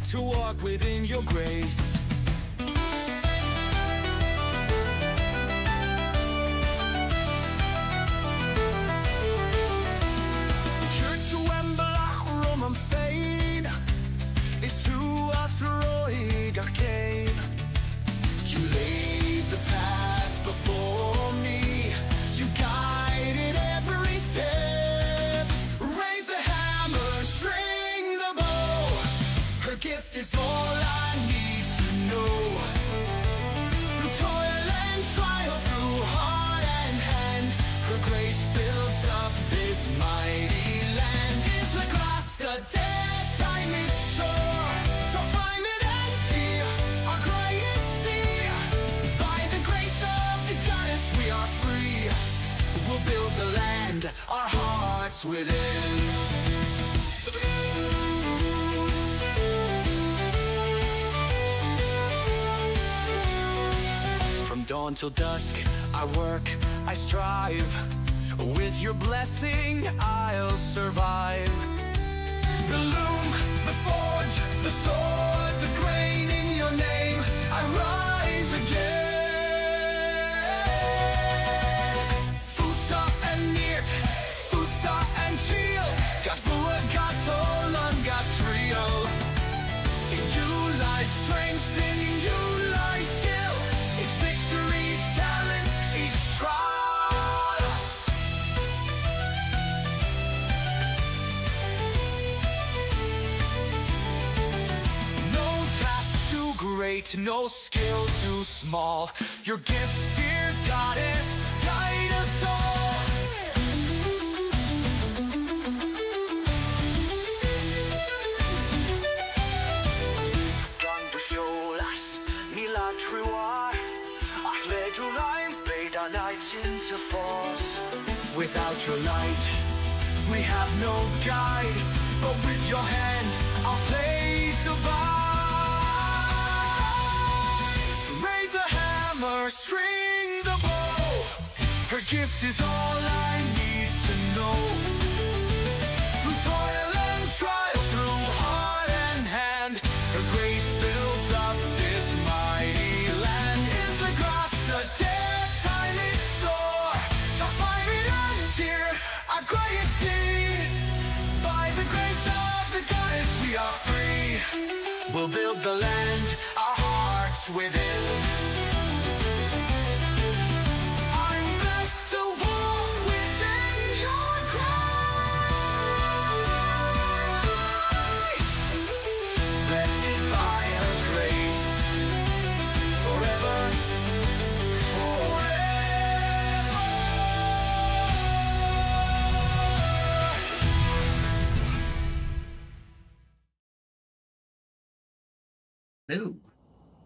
to walk within your grace. Is to a Rhetoric Dialogical. You laid the path before me, you guided every step. Raise the hammer, string the bow, her gift is all I need to know. Through toil and trial, through heart and hand, her grace builds up this mighty land. Is the glass the dead time it's so? We'll build the land, our hearts within. From dawn till dusk, I work, I strive. With your blessing, I'll survive. The loom, the forge, the sword, the grain in your name, I rise again. Got wood, got tolan, got trio. In you lies strength, in you lies skill. Each victory, each talent, each trial. No task too great, no skill too small. Your gifts, dear goddess, guide us all. Into force. Without your light, we have no guide, but with your hand, our place abides. Raise the hammer, string the bow, her gift is all I need to know. Through toil and trial, through heart and hand, her grace builds up this mighty land. Is the grass the dead time it's sore? To find it until our greatest deed. By the grace of the goddess we are free. We'll build the land, our hearts within. I'm blessed to walk within your grace. Blessed by her grace, forever, forever. Hello,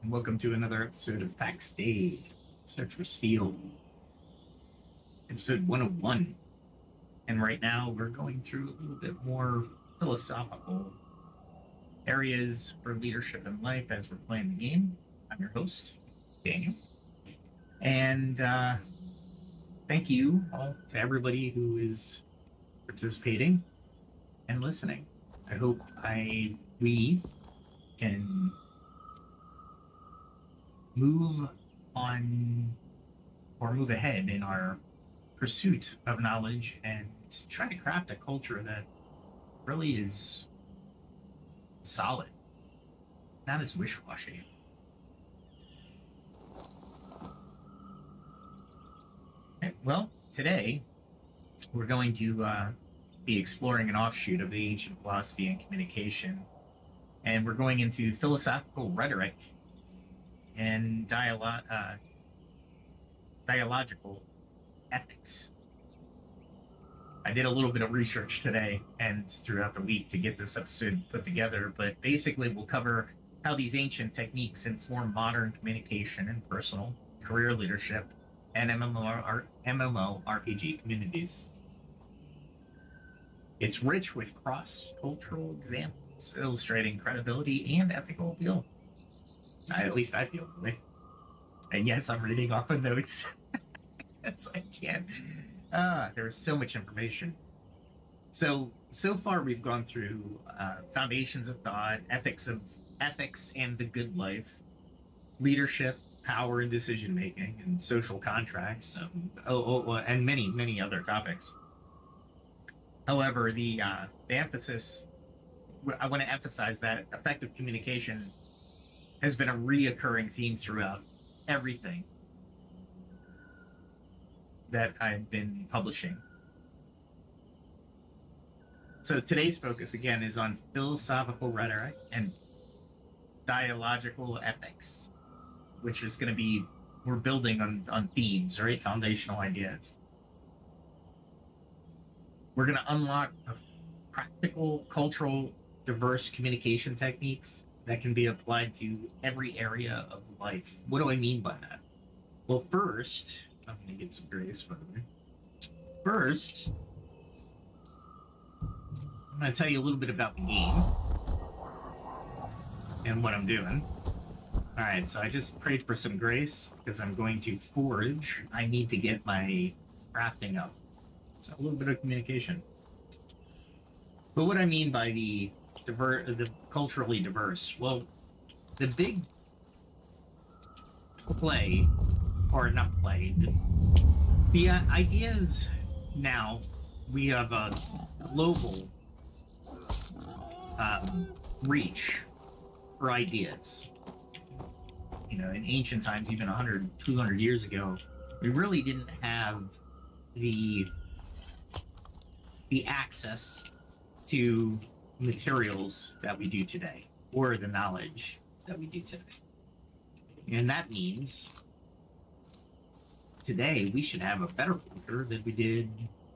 and welcome to another episode of Pax Dei, Search for Steel, episode 101. And right now we're going through a little bit more philosophical areas for leadership in life as we're playing the game. I'm your host, Daniel. And thank you all to everybody who is participating and listening. I hope we can move on or move ahead in our pursuit of knowledge and try to craft a culture that really is solid, not as wish-washy. Okay, well, today we're going to be exploring an offshoot of the ancient philosophy and communication, and we're going into philosophical rhetoric and dialogical ethics. I did a little bit of research today and throughout the week to get this episode put together, but basically we'll cover how these ancient techniques inform modern communication and personal career leadership and MMORPG communities. It's rich with cross-cultural examples illustrating credibility and ethical appeal. At least I feel that way. And yes, I'm reading off of notes as I can. There's so much information. So far we've gone through foundations of thought, ethics of ethics and the good life, leadership, power and decision making, and social contracts, and many other topics. However, the emphasis, I want to emphasize that effective communication has been a reoccurring theme throughout everything that I've been publishing. So today's focus, again, is on philosophical rhetoric and dialogical ethics, which is going to be, we're building on themes, right? Foundational ideas. We're going to unlock practical, cultural, diverse communication techniques that can be applied to every area of life. What do I mean by that? Well, first, I'm going to get some grace, by the way. First, I'm going to tell you a little bit about the game and what I'm doing. All right, so I just prayed for some grace because I'm going to forge. I need to get my crafting up. So a little bit of communication. But what I mean by the culturally diverse, well, the big play, or not play, the ideas now, we have a global reach for ideas. You know, in ancient times, even 100, 200 years ago, we really didn't have the access to materials that we do today, or the knowledge that we do today. And that means today we should have a better culture than we did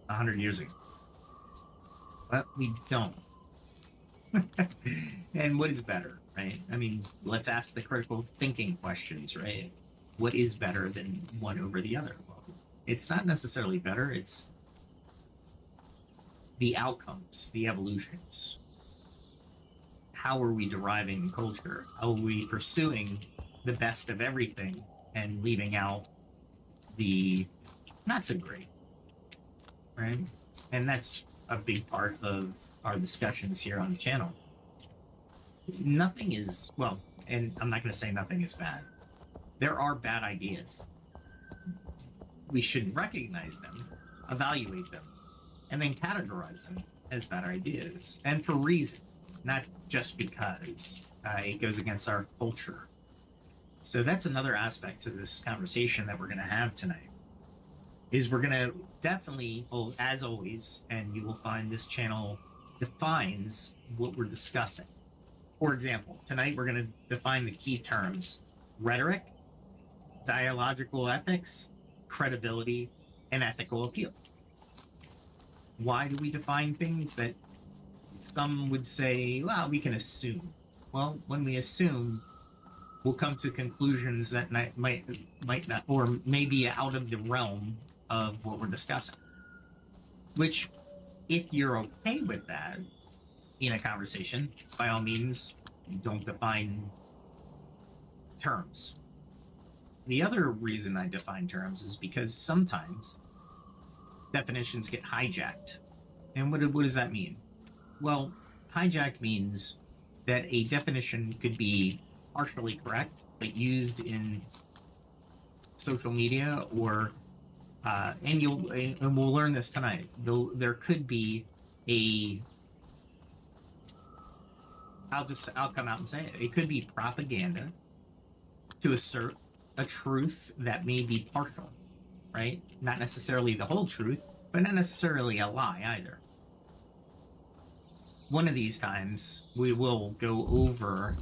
100 years ago. But we don't. And what is better, right? I mean, let's ask the critical thinking questions, right? What is better than one over the other? Well, it's not necessarily better, it's the outcomes, the evolutions. How are we deriving culture? How are we pursuing the best of everything and leaving out the not so great, right? And that's a big part of our discussions here on the channel. Nothing is, well, and I'm not going to say nothing is bad. There are bad ideas. We should recognize them, evaluate them, and then categorize them as bad ideas. And for reason, not just because it goes against our culture. So that's another aspect to this conversation that we're going to have tonight. Is we're going to definitely, as always, and you will find this channel defines what we're discussing. For example, tonight we're going to define the key terms: rhetoric, dialogical ethics, credibility, and ethical appeal. Why do we define things that some would say, well, we can assume? Well, when we assume, we'll come to conclusions that might not, or maybe out of the realm of what we're discussing. Which, if you're okay with that in a conversation, by all means, don't define terms. The other reason I define terms is because sometimes definitions get hijacked. And what does that mean? Well, hijacked means that a definition could be partially correct, but used in social media or and we'll learn this tonight. There could be I'll come out and say it. It could be propaganda to assert a truth that may be partial, right? Not necessarily the whole truth, but not necessarily a lie either. One of these times, we will go over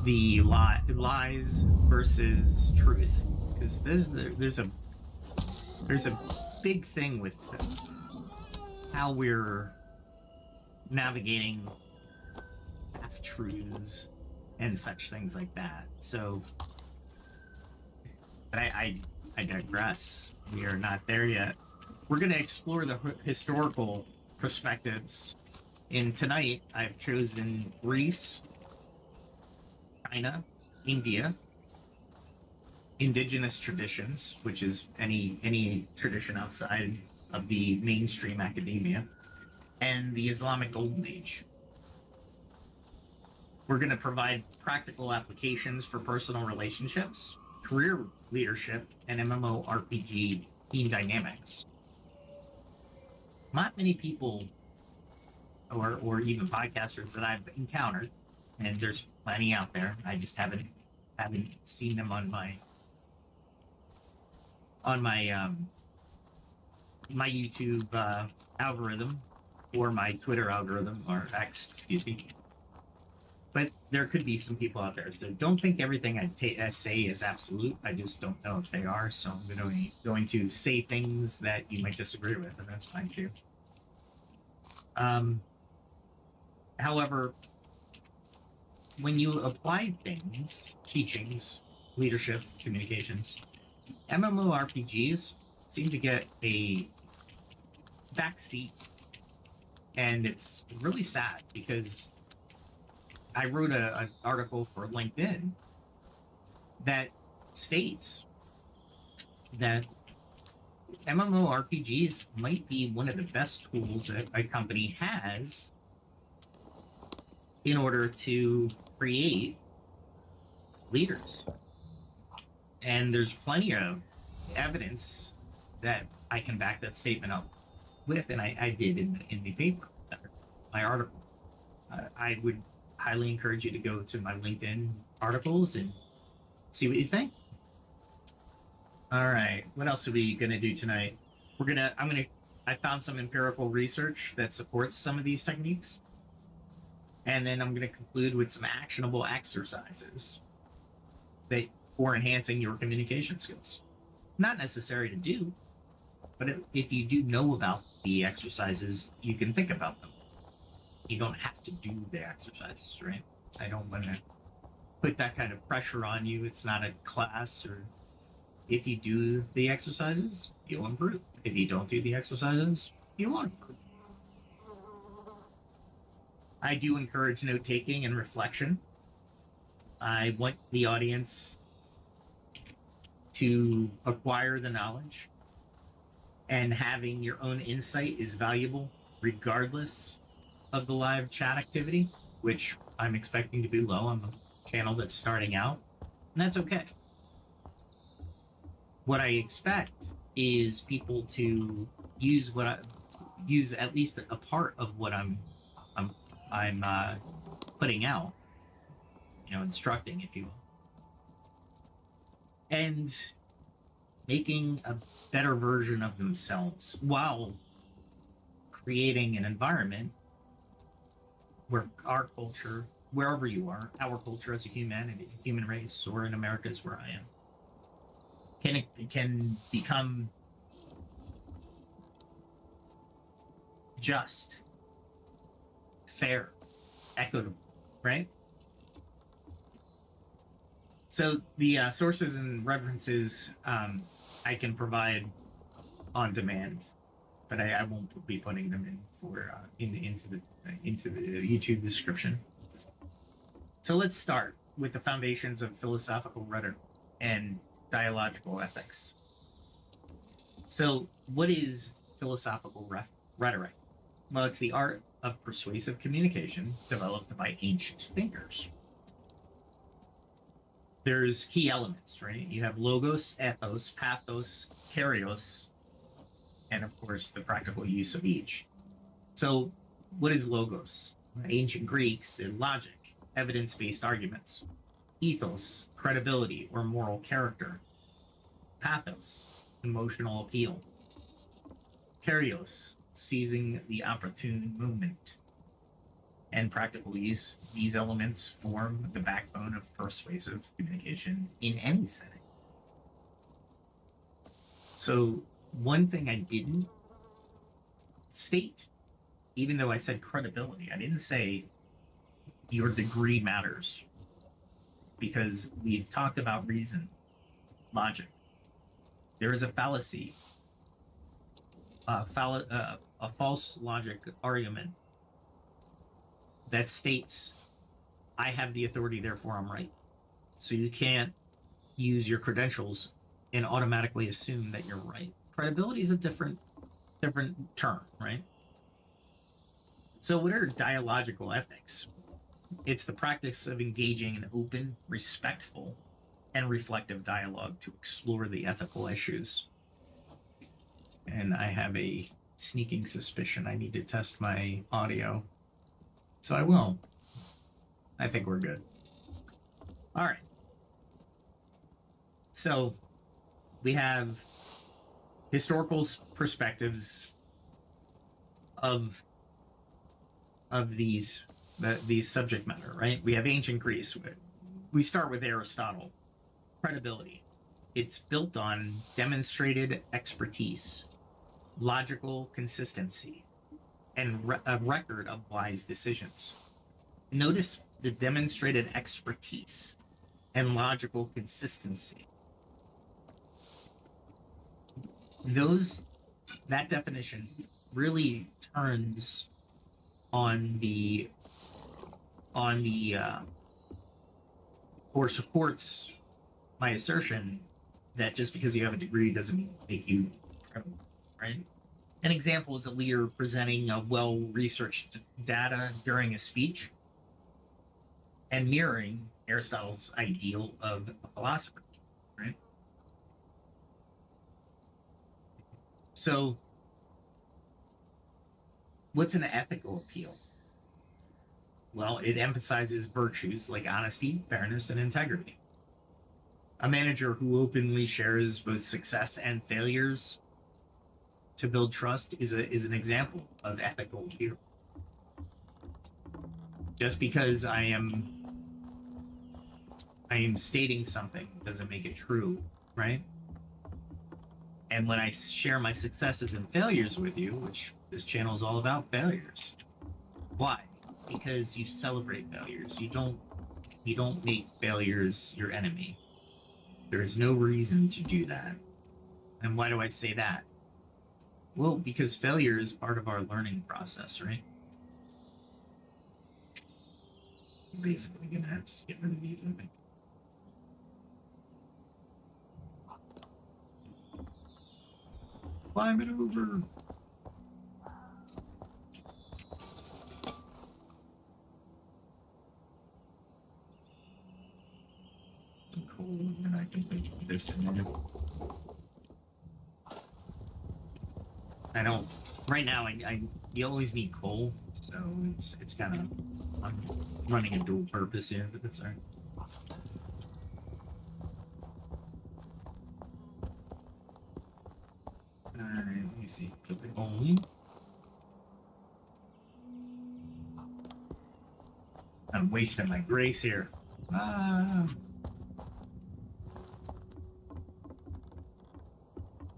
the lies versus truth, because there's a big thing with how we're navigating half-truths and such things like that. So, but I digress. We are not there yet. We're going to explore the historical perspectives. And tonight, I've chosen Greece, China, India, Indigenous traditions, which is any tradition outside of the mainstream academia, and the Islamic Golden Age. We're going to provide practical applications for personal relationships, career leadership, and MMORPG team dynamics. Not many people or even podcasters that I've encountered, and there's plenty out there. I just haven't seen them on my my YouTube algorithm or my Twitter algorithm, or X, excuse me. But there could be some people out there. So don't think everything I say is absolute. I just don't know if they are. So I'm going to say things that you might disagree with, and that's fine too. However, when you apply things, teachings, leadership, communications, MMORPGs seem to get a backseat, and it's really sad because I wrote an article for LinkedIn that states that MMORPGs might be one of the best tools that a company has in order to create leaders. And there's plenty of evidence that I can back that statement up with, and I did in the paper, my article. I would highly encourage you to go to my LinkedIn articles and see what you think. All right, what else are we gonna do tonight? I found some empirical research that supports some of these techniques. And then I'm gonna conclude with some actionable exercises for enhancing your communication skills. Not necessary to do, but if you do know about the exercises, you can think about them. You don't have to do the exercises, right? I don't want to put that kind of pressure on you. It's not a class. Or if you do the exercises, you'll improve. If you don't do the exercises, you won't improve. I do encourage note-taking and reflection. I want the audience to acquire the knowledge, and having your own insight is valuable regardless of the live chat activity, which I'm expecting to be low on the channel that's starting out, and that's okay. What I expect is people to use at least a part of what I'm putting out, instructing, if you will, and making a better version of themselves while creating an environment where our culture, wherever you are, our culture as a human race, or in America is where I am, can become just, fair, equitable, right? So the sources and references I can provide on demand, but I won't be putting them in for into the YouTube description. So let's start with the foundations of philosophical rhetoric and dialogical ethics. So what is philosophical rhetoric? Well, it's the art of persuasive communication developed by ancient thinkers. There's key elements, right? You have logos, ethos, pathos, Kairos, and of course the practical use of each. So what is logos? Ancient Greeks in logic, evidence-based arguments. Ethos, credibility or moral character. Pathos, emotional appeal. Kairos, seizing the opportune moment. And practical use, these elements form the backbone of persuasive communication in any setting. So one thing I didn't state, even though I said credibility, I didn't say your degree matters, because we've talked about reason, logic. There is a fallacy, a false logic argument that states, I have the authority, therefore I'm right. So you can't use your credentials and automatically assume that you're right. Credibility is a different term, right? So what are dialogical ethics? It's the practice of engaging in open, respectful, and reflective dialogue to explore the ethical issues. And I have a sneaking suspicion I need to test my audio. So I will. I think we're good. All right. So we have historical perspectives of these subject matter, right? We have ancient Greece. We start with Aristotle. Credibility. It's built on demonstrated expertise, logical consistency, and a record of wise decisions. Notice the demonstrated expertise and logical consistency. That definition really turns or supports my assertion that just because you have a degree doesn't make you credible, right? An example is a leader presenting a well-researched data during a speech and mirroring Aristotle's ideal of a philosopher, right? So, what's an ethical appeal? Well, it emphasizes virtues like honesty, fairness, and integrity. A manager who openly shares both success and failures to build trust is an example of ethical appeal. Just because I am stating something doesn't make it true, right? And when I share my successes and failures with you, which this channel is all about failures, why? Because you celebrate failures. You don't make failures your enemy. There is no reason to do that. And why do I say that? Well, because failure is part of our learning process, right? I'm basically gonna have to just get rid of these, I think. Climb it over. Cool, and I can put this in there. I don't. Right now, you always need coal, so it's kind of. I'm running a dual purpose here, but that's alright. Alright, let me see. Put the coal in. I'm wasting my grace here.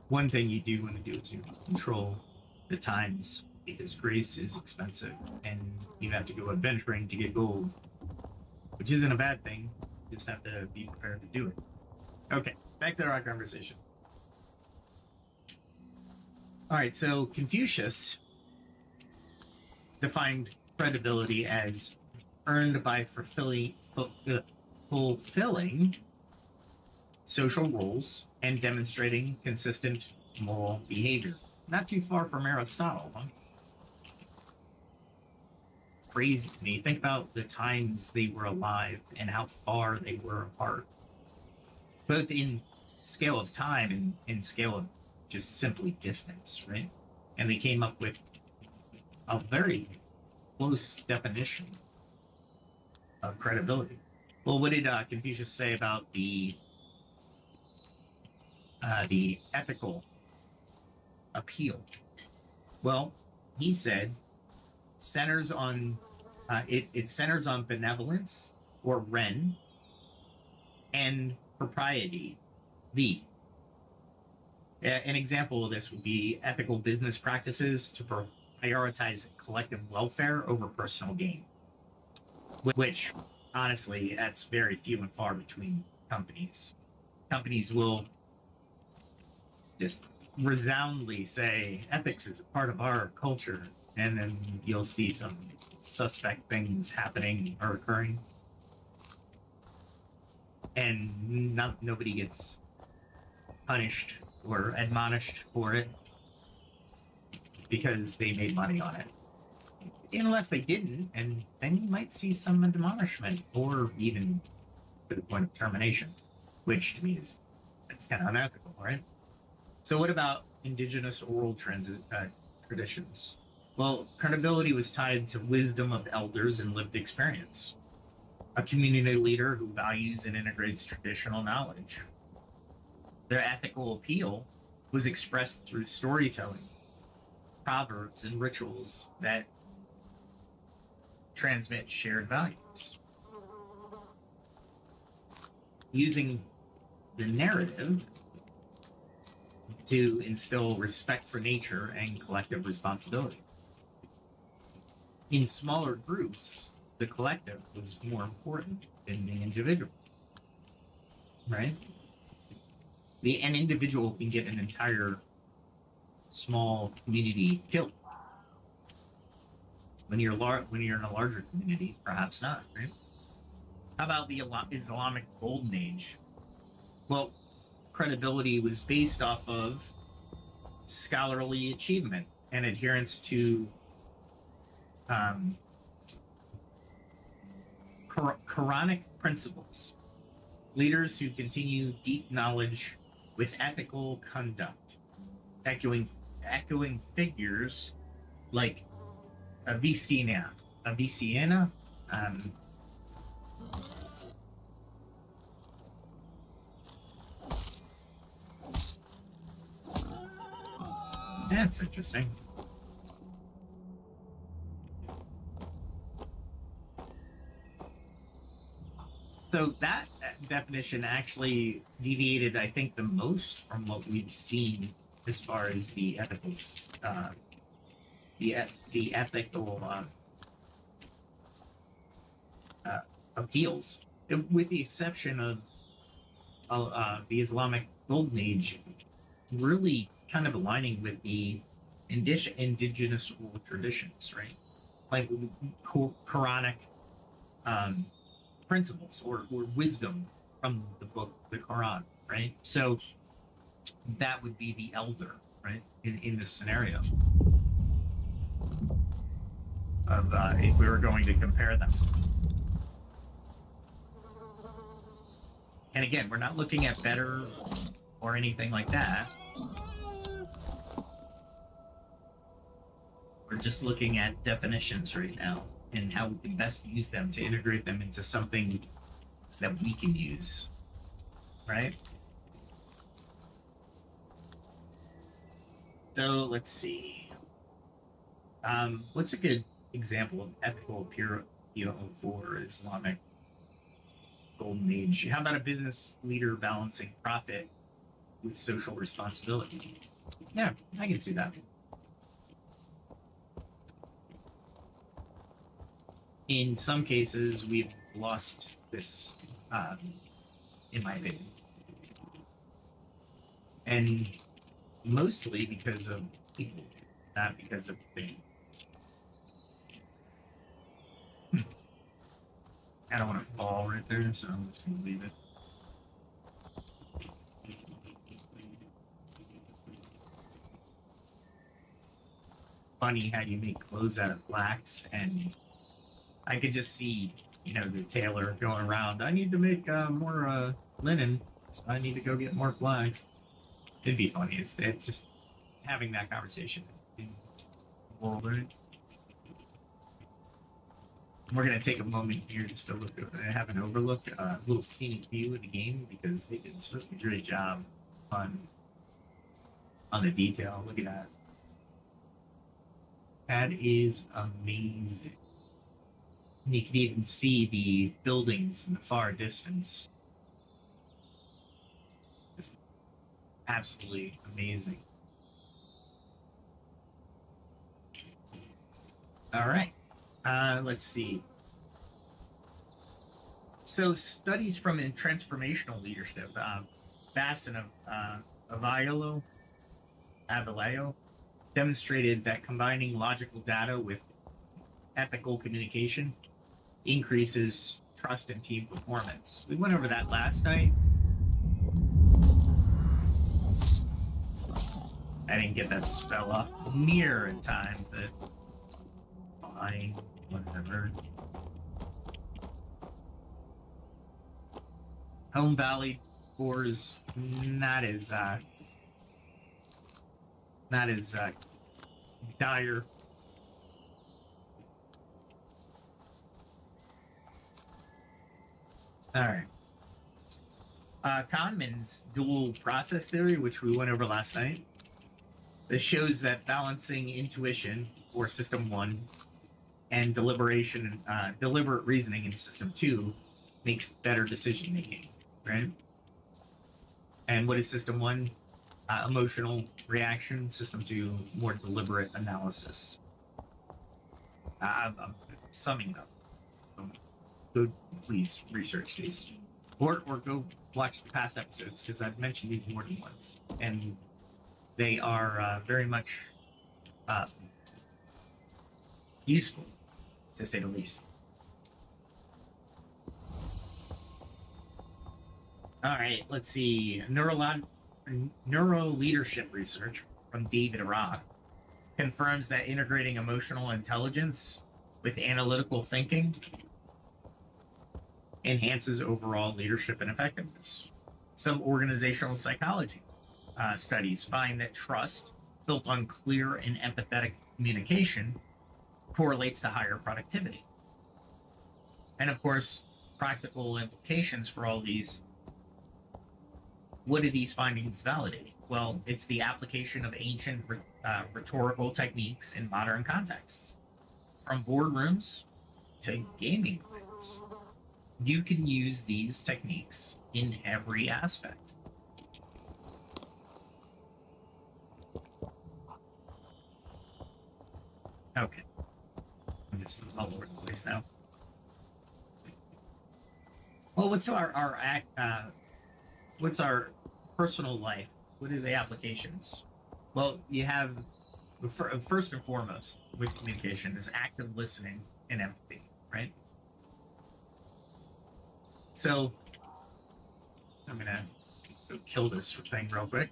One thing you do want to do is you control the times, because grace is expensive and you have to go adventuring to get gold, which isn't a bad thing. You just have to be prepared to do it. Okay, back to our conversation. All right, so Confucius defined credibility as earned by fulfilling social roles and demonstrating consistent moral behavior. Not too far from Aristotle, huh? Crazy to me. Think about the times they were alive and how far they were apart, both in scale of time and in scale of just simply distance, right? And they came up with a very close definition of credibility. Well, what did Confucius say about the ethical appeal? Well, he said centers on it centers on benevolence, or ren, and propriety, v. An example of this would be ethical business practices to prioritize collective welfare over personal gain, which honestly, that's very few and far between companies. Companies will just resoundingly say ethics is a part of our culture, and then you'll see some suspect things happening or occurring, and nobody gets punished or admonished for it because they made money on it. unless they didn't, and then you might see some admonishment or even to the point of termination, which to me is that's kind of unethical, right? So what about indigenous oral traditions? Well, credibility was tied to wisdom of elders and lived experience. A community leader who values and integrates traditional knowledge. Their ethical appeal was expressed through storytelling, proverbs, and rituals that transmit shared values. Using the narrative to instill respect for nature and collective responsibility. In smaller groups, the collective was more important than the individual, right? An individual can get an entire small community killed. When you're in a larger community, perhaps not, right? How about the Islamic Golden Age? Well, credibility was based off of scholarly achievement and adherence to Quranic principles. Leaders who continue deep knowledge with ethical conduct, echoing figures like Avicenna. That's interesting. So that definition actually deviated, I think, the most from what we've seen as far as the ethical, the ethical appeals, with the exception of the Islamic Golden Age, really kind of aligning with the indigenous oral traditions, right? Like Quranic principles or wisdom from the book, the Quran, right? So that would be the elder, right? In this scenario of if we were going to compare them. And again, we're not looking at better or anything like that. We're just looking at definitions right now and how we can best use them to integrate them into something that we can use, right? So let's see. What's a good example of ethical appeal for Islamic Golden Age? How about a business leader balancing profit with social responsibility? Yeah, I can see that. In some cases, we've lost this, in my opinion. And mostly because of people, not because of things. I don't want to fall right there, so I'm just going to leave it. Funny how you make clothes out of flax, and I could just see, the tailor going around. I need to make more linen, so I need to go get more flax. It'd be funny. It's just having that conversation in the world, right? We're going to take a moment here just to look at, have an overlook, a little scenic view of the game, because they did such a great job on the detail. Look at that. That is amazing. And you can even see the buildings in the far distance. Just absolutely amazing. All right. Let's see. So studies from transformational leadership, Bass and Avaleo demonstrated that combining logical data with ethical communication increases trust and team performance. We went over that last night. I didn't get that spell off near in time, but fine, whatever. Home Valley scores not as dire. All right. Kahneman's dual process theory, which we went over last night, that shows that balancing intuition, or system 1, and deliberate reasoning in system 2 makes better decision making, right? And what is system 1? Emotional reaction. System 2, more deliberate analysis. I'm summing up. Go, please research these, or go watch the past episodes, because I've mentioned these more than once, and they are very much useful, to say the least. All right, let's see. Neuro leadership research from David Rock confirms that integrating emotional intelligence with analytical thinking enhances overall leadership and effectiveness. Some organizational psychology studies find that trust built on clear and empathetic communication correlates to higher productivity. And of course, practical implications for all these. What are these findings validating? Well, it's the application of ancient rhetorical techniques in modern contexts. From boardrooms to gaming events, you can use these techniques in every aspect. Okay. I'm just all over the place now. Well, what's our personal life? What are the applications? Well, you have, first and foremost with communication is active listening and empathy, right? So I'm gonna go kill this thing real quick.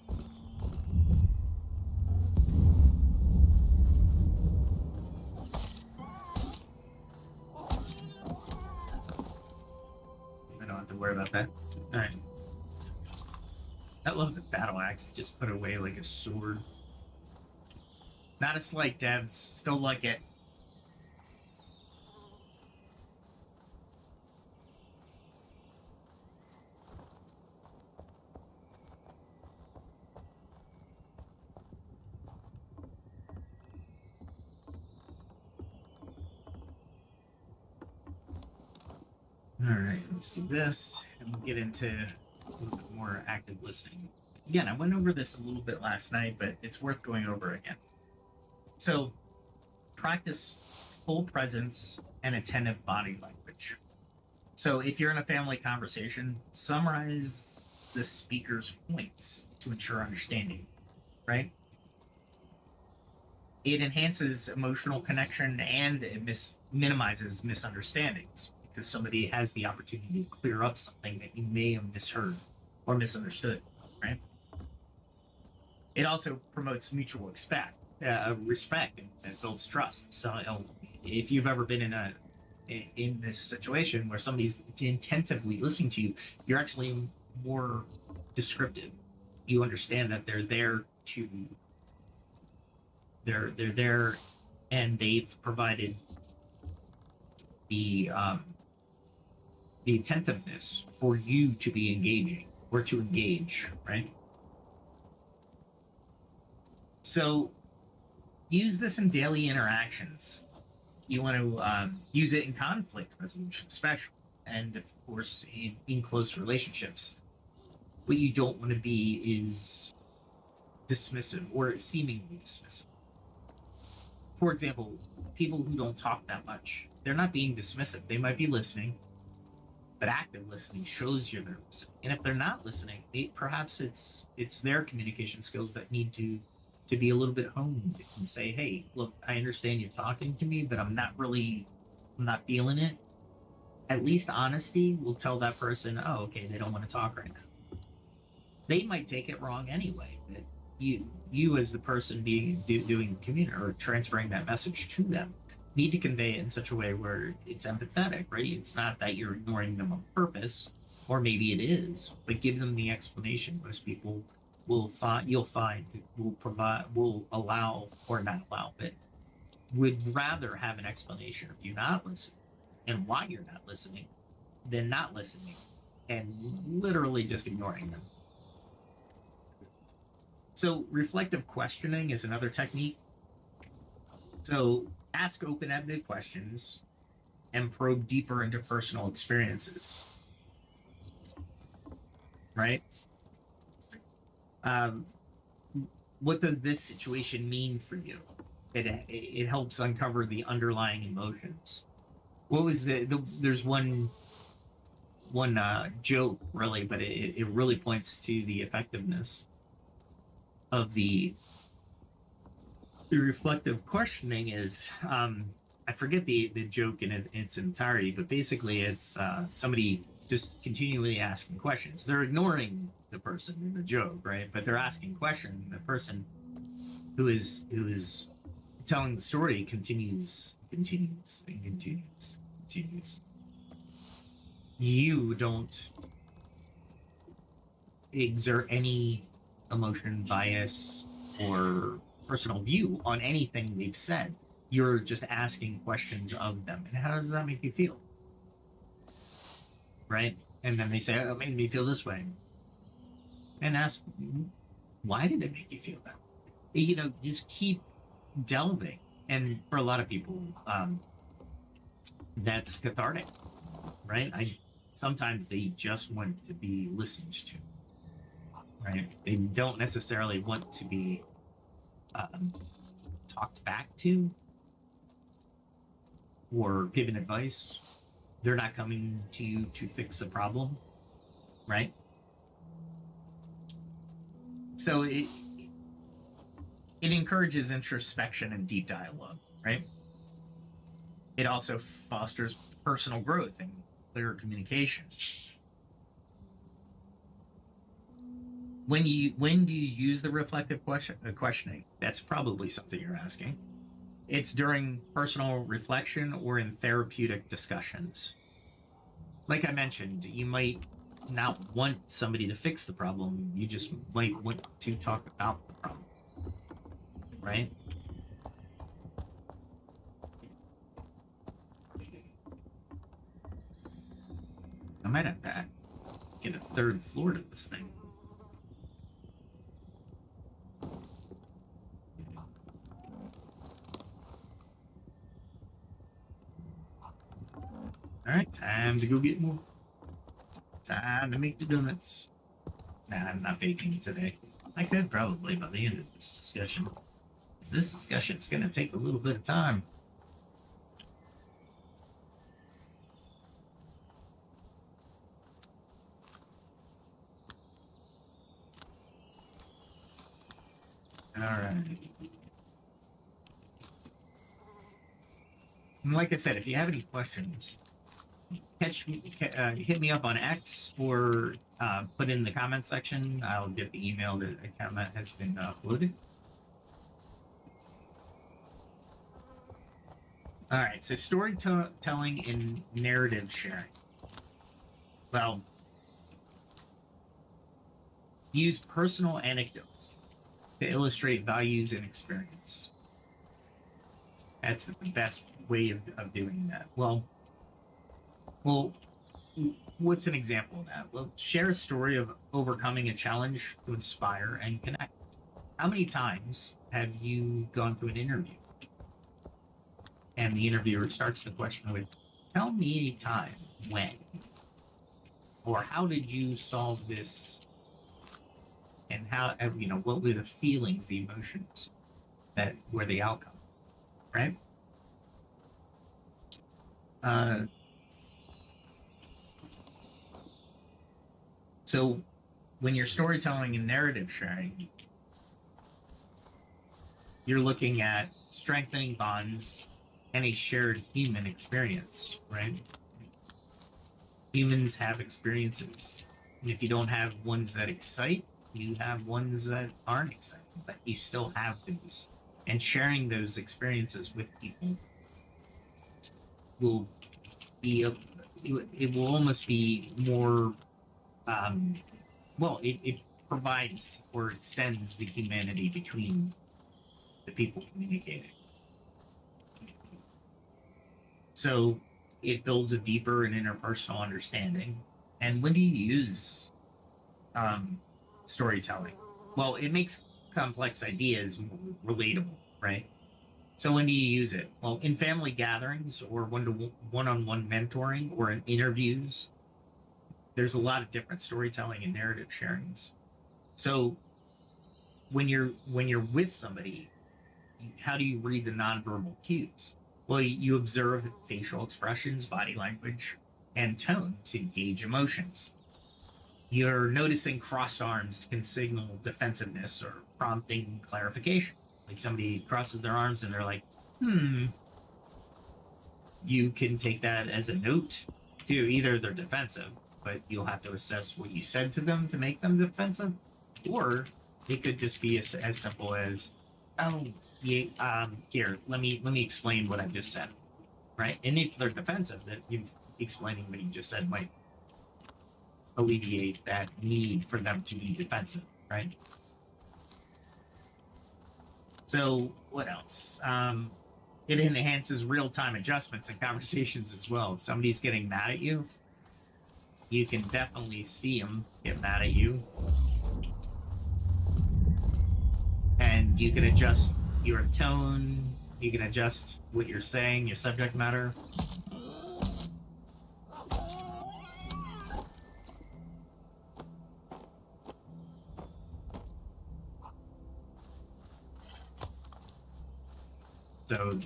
I don't have to worry about that. All right. I love the battle axe just put away like a sword. Not a slight, devs. Still like it. All right, let's do this, and we'll get into a little bit more active listening. Again, I went over this a little bit last night, but it's worth going over again. So, practice full presence and attentive body language. So, if you're in a family conversation, summarize the speaker's points to ensure understanding, right? It enhances emotional connection and it minimizes misunderstandings, because somebody has the opportunity to clear up something that you may have misheard or misunderstood, right? It also promotes mutual respect and builds trust. So if you've ever been in this situation where somebody's attentively listening to you, you're actually more descriptive. You understand that they're there and they've provided the attentiveness for you to be engaging or to engage, right? So use this in daily interactions. You want to use it in conflict resolution, especially, and of course in close relationships. What you don't want to be is dismissive or seemingly dismissive. For example, people who don't talk that much, they're not being dismissive. They might be listening, but active listening shows you're there listening. And if they're not listening, perhaps it's their communication skills that need to be a little bit honed and say, hey, look, I understand you're talking to me, but I'm not feeling it. At least honesty will tell that person, oh, okay, they don't want to talk right now. They might take it wrong anyway, but you as the person doing or transferring that message to them need to convey it in such a way where it's empathetic, right? It's not that you're ignoring them on purpose, or maybe it is, but give them the explanation. Most people will find, you'll find, will provide, will allow or not allow, but would rather have an explanation of you not listening and why you're not listening than not listening and literally just ignoring them. So reflective questioning is another technique. So ask open-ended questions and probe deeper into personal experiences. Right? What does this situation mean for you? It helps uncover the underlying emotions. What was there's one joke really, but it really points to the effectiveness of the reflective questioning is I forget the joke in its entirety, but basically it's somebody just continually asking questions. They're ignoring the person in the joke, right? But they're asking questions. The person who is telling the story continues. You don't exert any emotion, bias, or personal view on anything they've said. You're just asking questions of them. And how does that make you feel? Right? And then they say, oh, it made me feel this way. And ask, why did it make you feel that? You know, just keep delving. And for a lot of people, that's cathartic, right? Sometimes they just want to be listened to, right? They don't necessarily want to be talked back to or given advice. They're not coming to you to fix a problem, right? So it encourages introspection and deep dialogue, right? It also fosters personal growth and clearer communication. When do you use the reflective questioning? That's probably something you're asking. It's during personal reflection or in therapeutic discussions. Like I mentioned, you might not want somebody to fix the problem. You just might want to talk about the problem, right? I might have to get a third floor to this thing. All right, time to go get more. Time to make the donuts. Nah, I'm not baking today. I could probably by the end of this discussion. This discussion's going to take a little bit of time. All right. And like I said, if you have any questions, hit me up on X or put in the comment section. I'll get the email that a comment has been uploaded. All right, so storytelling and narrative sharing. Well, use personal anecdotes to illustrate values and experience. That's the best way of doing that. Well, what's an example of that? Well, share a story of overcoming a challenge to inspire and connect. How many times have you gone to an interview and the interviewer starts the question with, tell me a time when, or how did you solve this, and how, you know, what were the feelings, the emotions that were the outcome, right? So when you're storytelling and narrative sharing, you're looking at strengthening bonds and a shared human experience, right? Humans have experiences. And if you don't have ones that excite, you have ones that aren't exciting, but you still have those. And sharing those experiences with people will be it will almost be more it provides or extends the humanity between the people communicating. So it builds a deeper and interpersonal understanding. And when do you use storytelling? Well, it makes complex ideas more relatable, right? So when do you use it? Well, in family gatherings or one-on-one mentoring or in interviews, there's a lot of different storytelling and narrative sharings. So when you're with somebody, how do you read the nonverbal cues? Well, you observe facial expressions, body language, and tone to gauge emotions. You're noticing crossed arms can signal defensiveness or prompting clarification. Like somebody crosses their arms and they're like, you can take that as a note to either they're defensive, but you'll have to assess what you said to them to make them defensive, or it could just be as simple as, oh, yeah, here, let me explain what I just said, right? And if they're defensive, that you explaining what you just said might alleviate that need for them to be defensive, right? So what else? It enhances real-time adjustments in conversations as well. If somebody's getting mad at you, you can definitely see them get mad at you. And you can adjust your tone, you can adjust what you're saying, your subject matter. So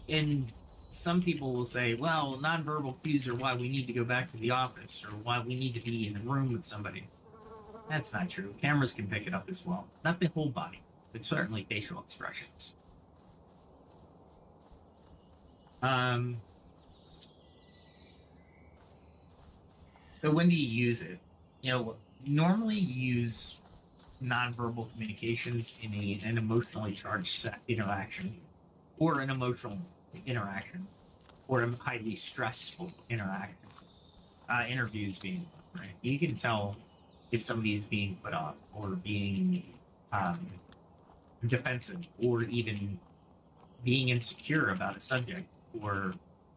and some people will say, well, nonverbal cues are why we need to go back to the office or why we need to be in the room with somebody. That's not true. Cameras can pick it up as well. Not the whole body, but certainly facial expressions. So when do you use it? Normally you use nonverbal communications in an emotionally charged interaction, or an emotional interaction, or a highly stressful interaction. Interviews being right. You can tell if somebody is being put off or being defensive or even being insecure about a subject, or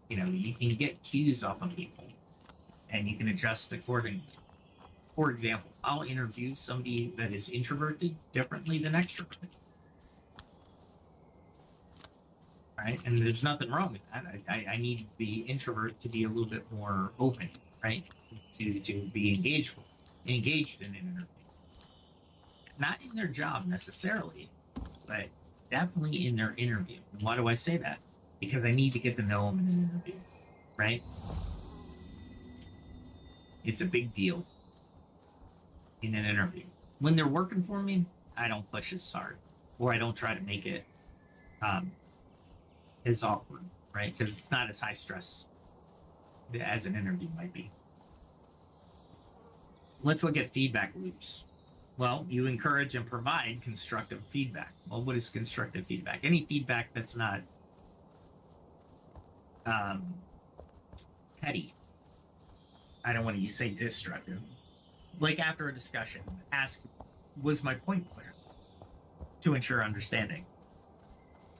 you can get cues off of people and you can adjust accordingly. For example, I'll interview somebody that is introverted differently than extroverted, right? And there's nothing wrong with that. I need the introvert to be a little bit more open, right? To be engaged in an interview. Not in their job necessarily, but definitely in their interview. And why do I say that? Because I need to get to know them in an interview, right? It's a big deal in an interview. When they're working for me, I don't push as hard, or I don't try to make it as awkward, right? Because it's not as high stress as an interview might be. Let's look at feedback loops. Well, you encourage and provide constructive feedback. Well, what is constructive feedback? Any feedback that's not petty. I don't want to say destructive. Like after a discussion, ask, was my point clear? To ensure understanding.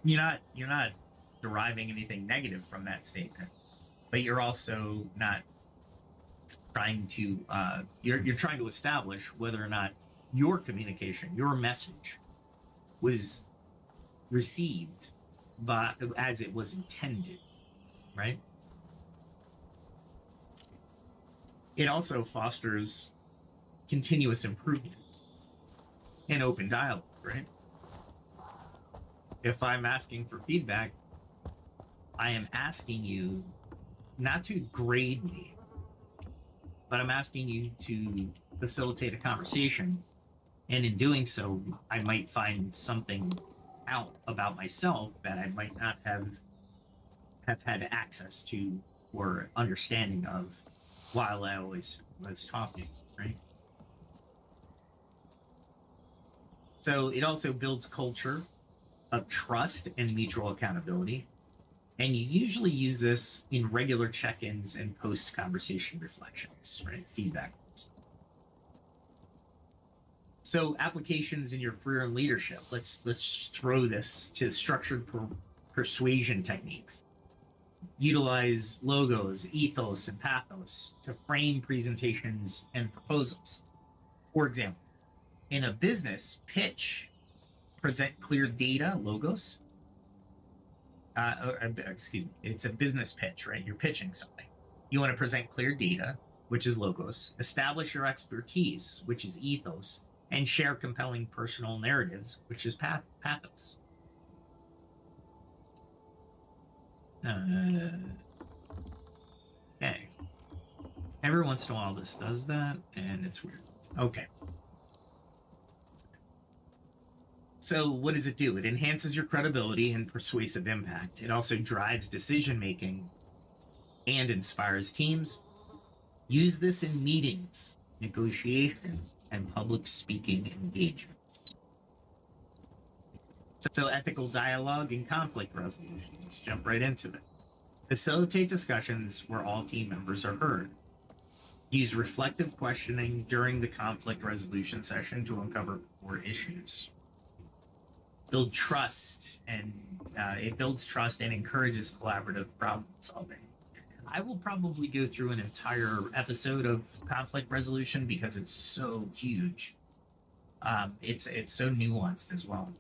You're not deriving anything negative from that statement, but you're also not trying to you're trying to establish whether or not your communication, your message, was received as it was intended, right? It also fosters continuous improvement and open dialogue, right? If I'm asking for feedback, I am asking you not to grade me, but I'm asking you to facilitate a conversation. And in doing so, I might find something out about myself that I might not have had access to or understanding of while I was talking, right? So it also builds culture of trust and mutual accountability. And you usually use this in regular check-ins and post-conversation reflections, right? Feedback. So applications in your career and leadership. Let's throw this to structured persuasion techniques. Utilize logos, ethos, and pathos to frame presentations and proposals. For example, in a business pitch, present clear data, logos. Excuse me, it's a business pitch, right? You're pitching something. You want to present clear data, which is logos, establish your expertise, which is ethos, and share compelling personal narratives, which is pathos. Okay. Every once in a while this does that, and it's weird. Okay. So what does it do? It enhances your credibility and persuasive impact. It also drives decision-making and inspires teams. Use this in meetings, negotiation, and public speaking engagements. So ethical dialogue and conflict resolution. Let's jump right into it. Facilitate discussions where all team members are heard. Use reflective questioning during the conflict resolution session to uncover core issues. Build trust, and it builds trust and encourages collaborative problem solving. I will probably go through an entire episode of conflict resolution because it's so huge. It's so nuanced as well.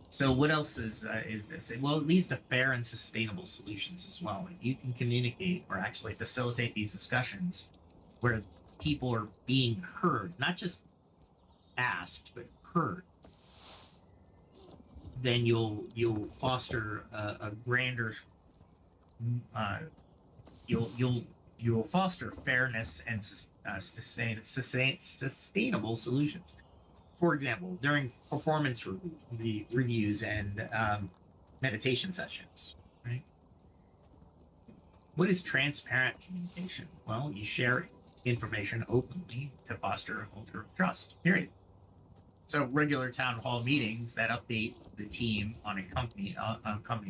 So what else is this? Well, it leads to fair and sustainable solutions as well. If you can communicate or actually facilitate these discussions where people are being heard, not just asked, but heard, then you'll foster a grander you'll foster fairness and sustainable solutions. For example, during performance reviews and meditation sessions, right? What is transparent communication? Well, you share information openly to foster a culture of trust, period. So regular town hall meetings that update the team on company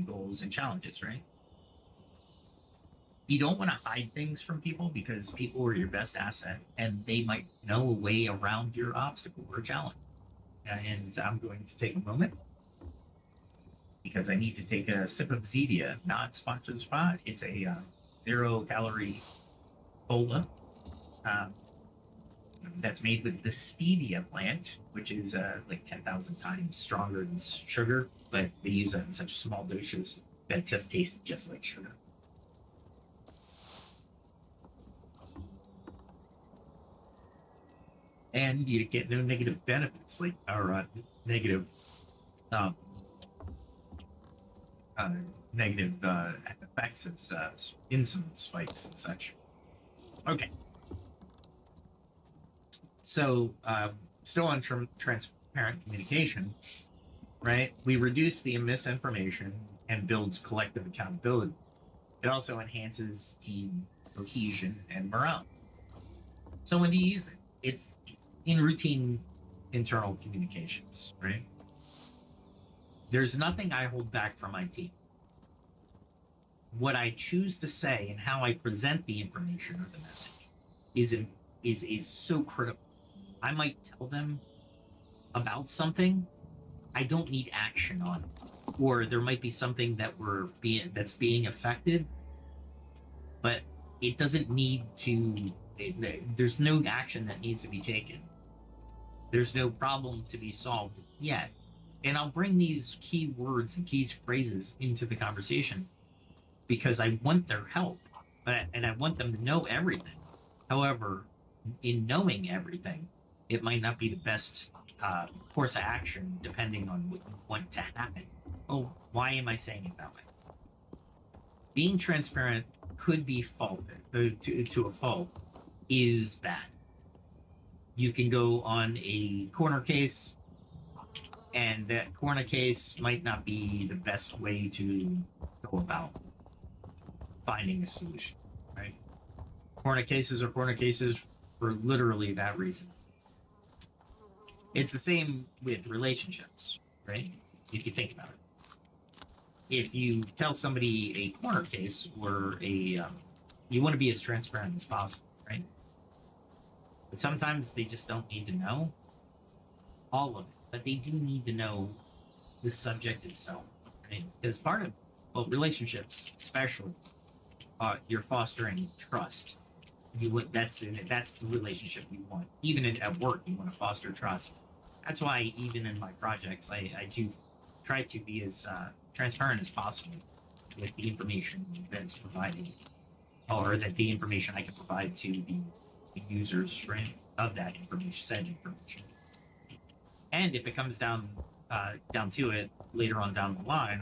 goals and challenges, right? You don't want to hide things from people because people are your best asset and they might know a way around your obstacle or challenge. And I'm going to take a moment because I need to take a sip of Zevia, not sponsored spot. It's a 0-calorie cola that's made with the stevia plant, which is like 10,000 times stronger than sugar, but they use that in such small doses that just taste just like sugar. And you get no negative benefits, like negative effects as insulin spikes and such. Okay. So still on transparent communication, right? We reduce the misinformation and builds collective accountability. It also enhances team cohesion and morale. So when do you use it? It's in routine internal communications, right? There's nothing I hold back from my team. What I choose to say and how I present the information or the message is so critical. I might tell them about something. I don't need action on it. Or there might be something that's being affected, but it doesn't need to. There's no action that needs to be taken. There's no problem to be solved yet. And I'll bring these key words and key phrases into the conversation because I want their help, and I want them to know everything. However, in knowing everything, it might not be the best course of action depending on what you want to happen. Oh, why am I saying it that way? Being transparent could be faulted to a fault is bad. You can go on a corner case, and that corner case might not be the best way to go about finding a solution, right? Corner cases are corner cases for literally that reason. It's the same with relationships, right? If you think about it. if you tell somebody a corner case or you want to be as transparent as possible, right? But sometimes they just don't need to know all of it, but they do need to know the subject itself, right? Because part of, well, relationships, especially, you're fostering trust. That's the relationship you want. Even at work, you want to foster trust. That's why even in my projects, I do try to be as transparent as possible with the information that's provided, or that the information I can provide to the users, right, of that information, said information. And if it comes down to it later on down the line,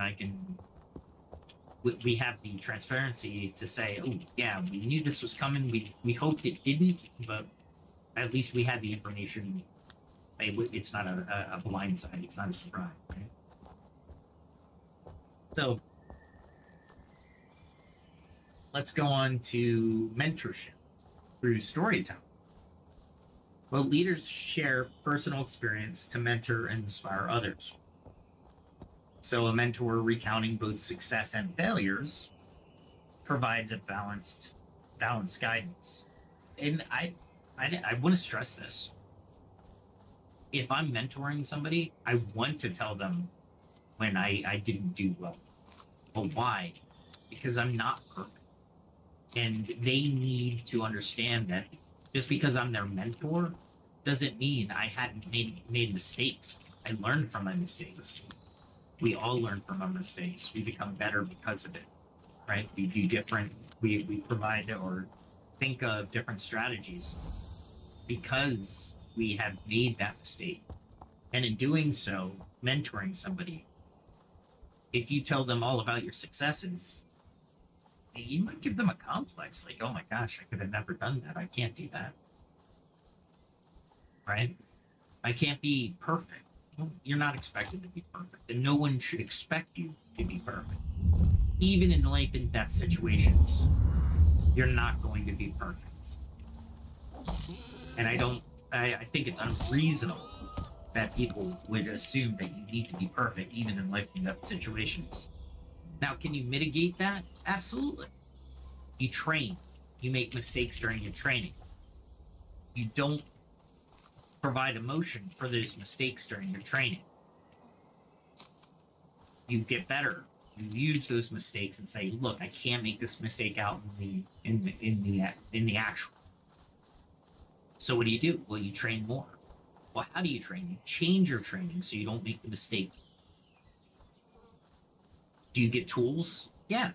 we have the transparency to say, oh yeah, we knew this was coming. We hoped it didn't, but at least we had the information. It's not a blind side. It's not a surprise, right? So let's go on to mentorship through storytelling. Well, leaders share personal experience to mentor and inspire others. So a mentor recounting both success and failures provides a balanced guidance. And I want to stress this. If I'm mentoring somebody, I want to tell them when I didn't do well. But why? Because I'm not perfect. And they need to understand that just because I'm their mentor doesn't mean I hadn't made mistakes. I learned from my mistakes. We all learn from our mistakes. We become better because of it, right? We do different, we provide or think of different strategies because we have made that mistake. And in doing so, mentoring somebody, if you tell them all about your successes, you might give them a complex, like, oh my gosh, I could have never done that. I can't do that. Right? I can't be perfect. Well, you're not expected to be perfect, and no one should expect you to be perfect. Even in life and death situations, you're not going to be perfect. And I think it's unreasonable that people would assume that you need to be perfect, even in life and death situations. Now, can you mitigate that? Absolutely. You train. You make mistakes during your training. You don't provide emotion for those mistakes during your training. You get better. You use those mistakes and say, "Look, I can't make this mistake out in the actual." So what do? Well, you train more. Well, how do you train? You change your training so you don't make the mistake. Do you get tools? Yeah.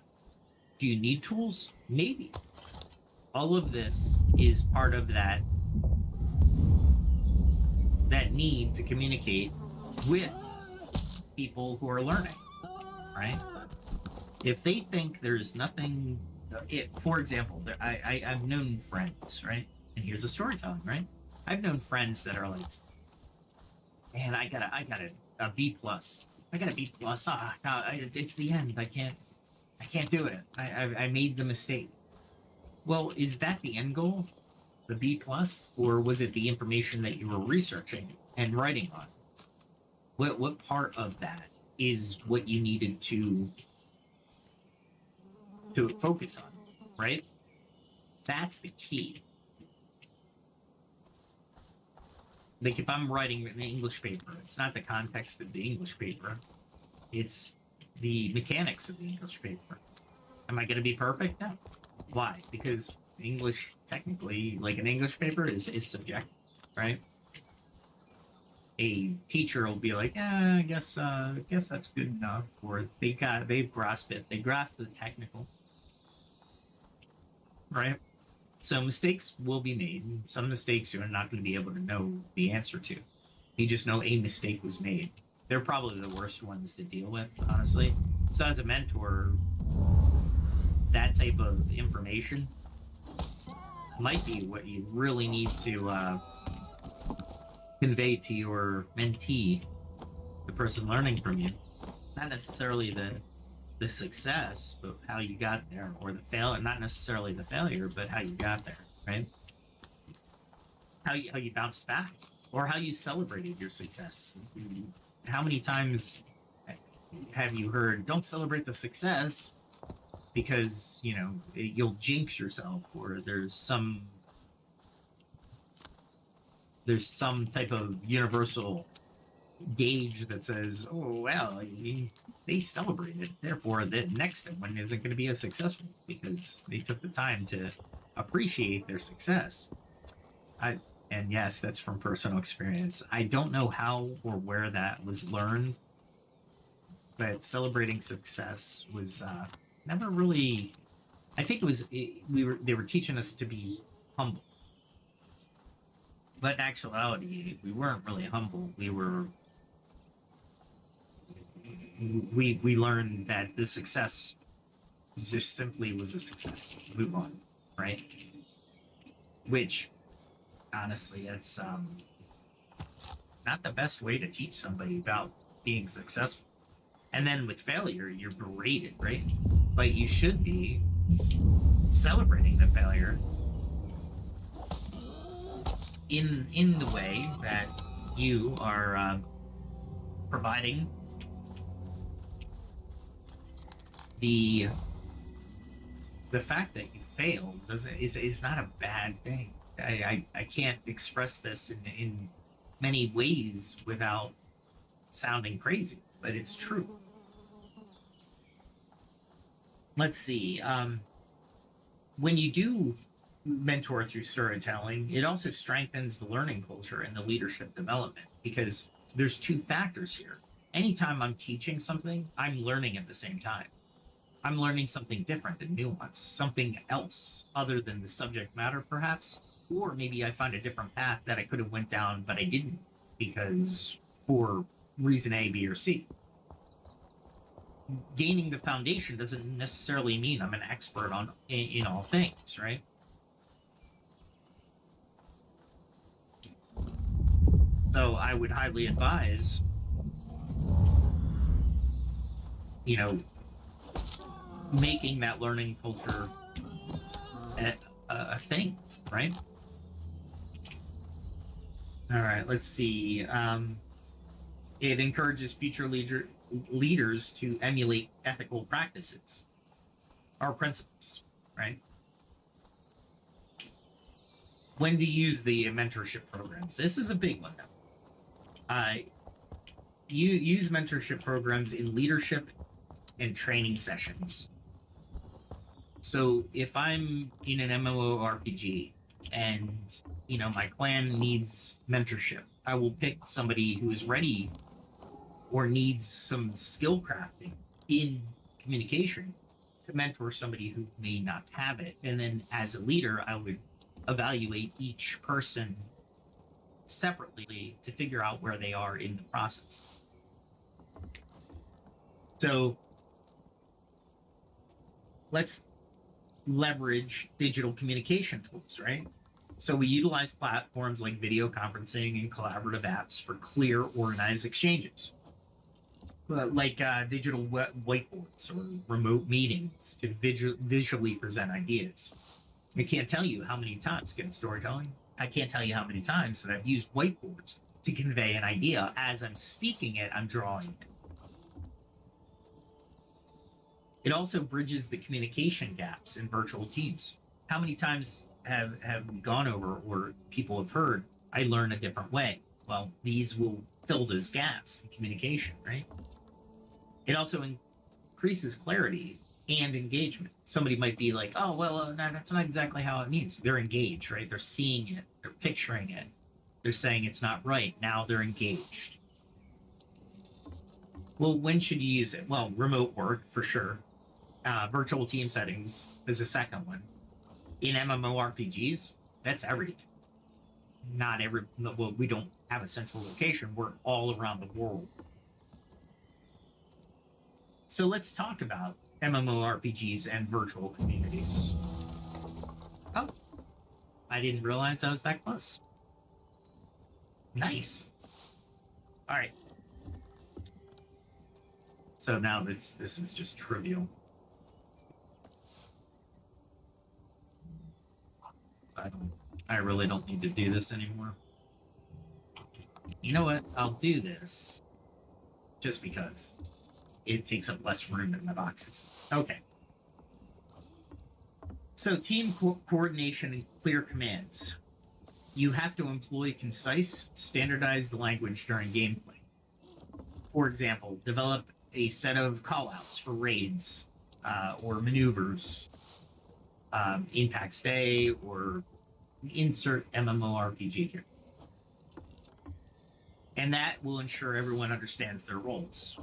Do you need tools? Maybe. All of this is part of that need to communicate with people who are learning, right? If they think there's nothing, for example, I've known friends, right? And here's a storytelling, right? I've known friends that are like, man, I got a B plus. I got a B plus. It's the end. I can't do it. I made the mistake. Well, is that the end goal? The B plus, or was it the information that you were researching and writing on? What part of that is what you needed to focus on, right? That's the key. Like if I'm writing an English paper, it's not the context of the English paper, it's the mechanics of the English paper. Am I going to be perfect? No. Why? Because English, technically, like an English paper, is subjective, right? A teacher will be like, I guess that's good enough, or they've grasped it. They grasp the technical, right? So mistakes will be made. Some mistakes you're not going to be able to know the answer to. You just know a mistake was made. They're probably the worst ones to deal with, honestly. So as a mentor, that type of information might be what you really need to convey to your mentee, the person learning from you. Not necessarily the success, but how you got there, or the failure. Not necessarily the failure, but how you got there, right? How you bounced back, or how you celebrated your success. How many times have you heard, don't celebrate the success because, you'll jinx yourself, or there's some type of universal gauge that says, oh, well, they celebrated, therefore the next one isn't going to be as successful because they took the time to appreciate their success. And yes, that's from personal experience. I don't know how or where that was learned, but celebrating success was never really. I think they were teaching us to be humble, but in actuality, we weren't really humble. We learned that the success just simply was a success. Move on, right? Which, honestly, it's not the best way to teach somebody about being successful. And then with failure, you're berated, right? But you should be celebrating the failure in the way that you are providing the fact that you failed is not a bad thing. I can't express this in many ways without sounding crazy, but it's true. Let's see. When you do mentor through storytelling, it also strengthens the learning culture and the leadership development, because there's two factors here. Anytime I'm teaching something, I'm learning at the same time. I'm learning something different and nuanced, something else other than the subject matter, perhaps, or maybe I find a different path that I could have went down, but I didn't because for reason A, B, or C. Gaining the foundation doesn't necessarily mean I'm an expert in all things, right? So I would highly advise, making that learning culture a thing, right? All right, let's see. It encourages future leaders to emulate ethical practices or principles, right? When to use the mentorship programs. This is a big one, though. You use mentorship programs in leadership and training sessions. So if I'm in an MMORPG and my clan needs mentorship, I will pick somebody who is ready or needs some skill crafting in communication to mentor somebody who may not have it. And then as a leader, I would evaluate each person separately to figure out where they are in the process. So let's leverage digital communication tools, right? So we utilize platforms like video conferencing and collaborative apps for clear, organized exchanges, like digital whiteboards or remote meetings to visually present ideas. I can't tell you how many times, good storytelling, I can't tell you how many times that I've used whiteboards to convey an idea. As I'm speaking it, I'm drawing it. It also bridges the communication gaps in virtual teams. How many times have we gone over or people have heard, I learn a different way? Well, these will fill those gaps in communication, right? It also increases clarity and engagement. Somebody might be like, oh, well, no, that's not exactly how it means. They're engaged, right? They're seeing it. They're picturing it. They're saying it's not right. Now they're engaged. Well, when should you use it? Well, remote work, for sure. Virtual team settings is the second one. In MMORPGs, that's everything. Well, we don't have a central location. We're all around the world. So let's talk about MMORPGs and virtual communities. Oh, I didn't realize I was that close. Nice. All right. So now this is just trivial. I really don't need to do this anymore. You know what? I'll do this just because. it takes up less room in the boxes. Okay. So team coordination and clear commands. You have to employ concise, standardized language during gameplay. For example, develop a set of callouts for raids or maneuvers in Pax Dei, or insert MMORPG here. And that will ensure everyone understands their roles.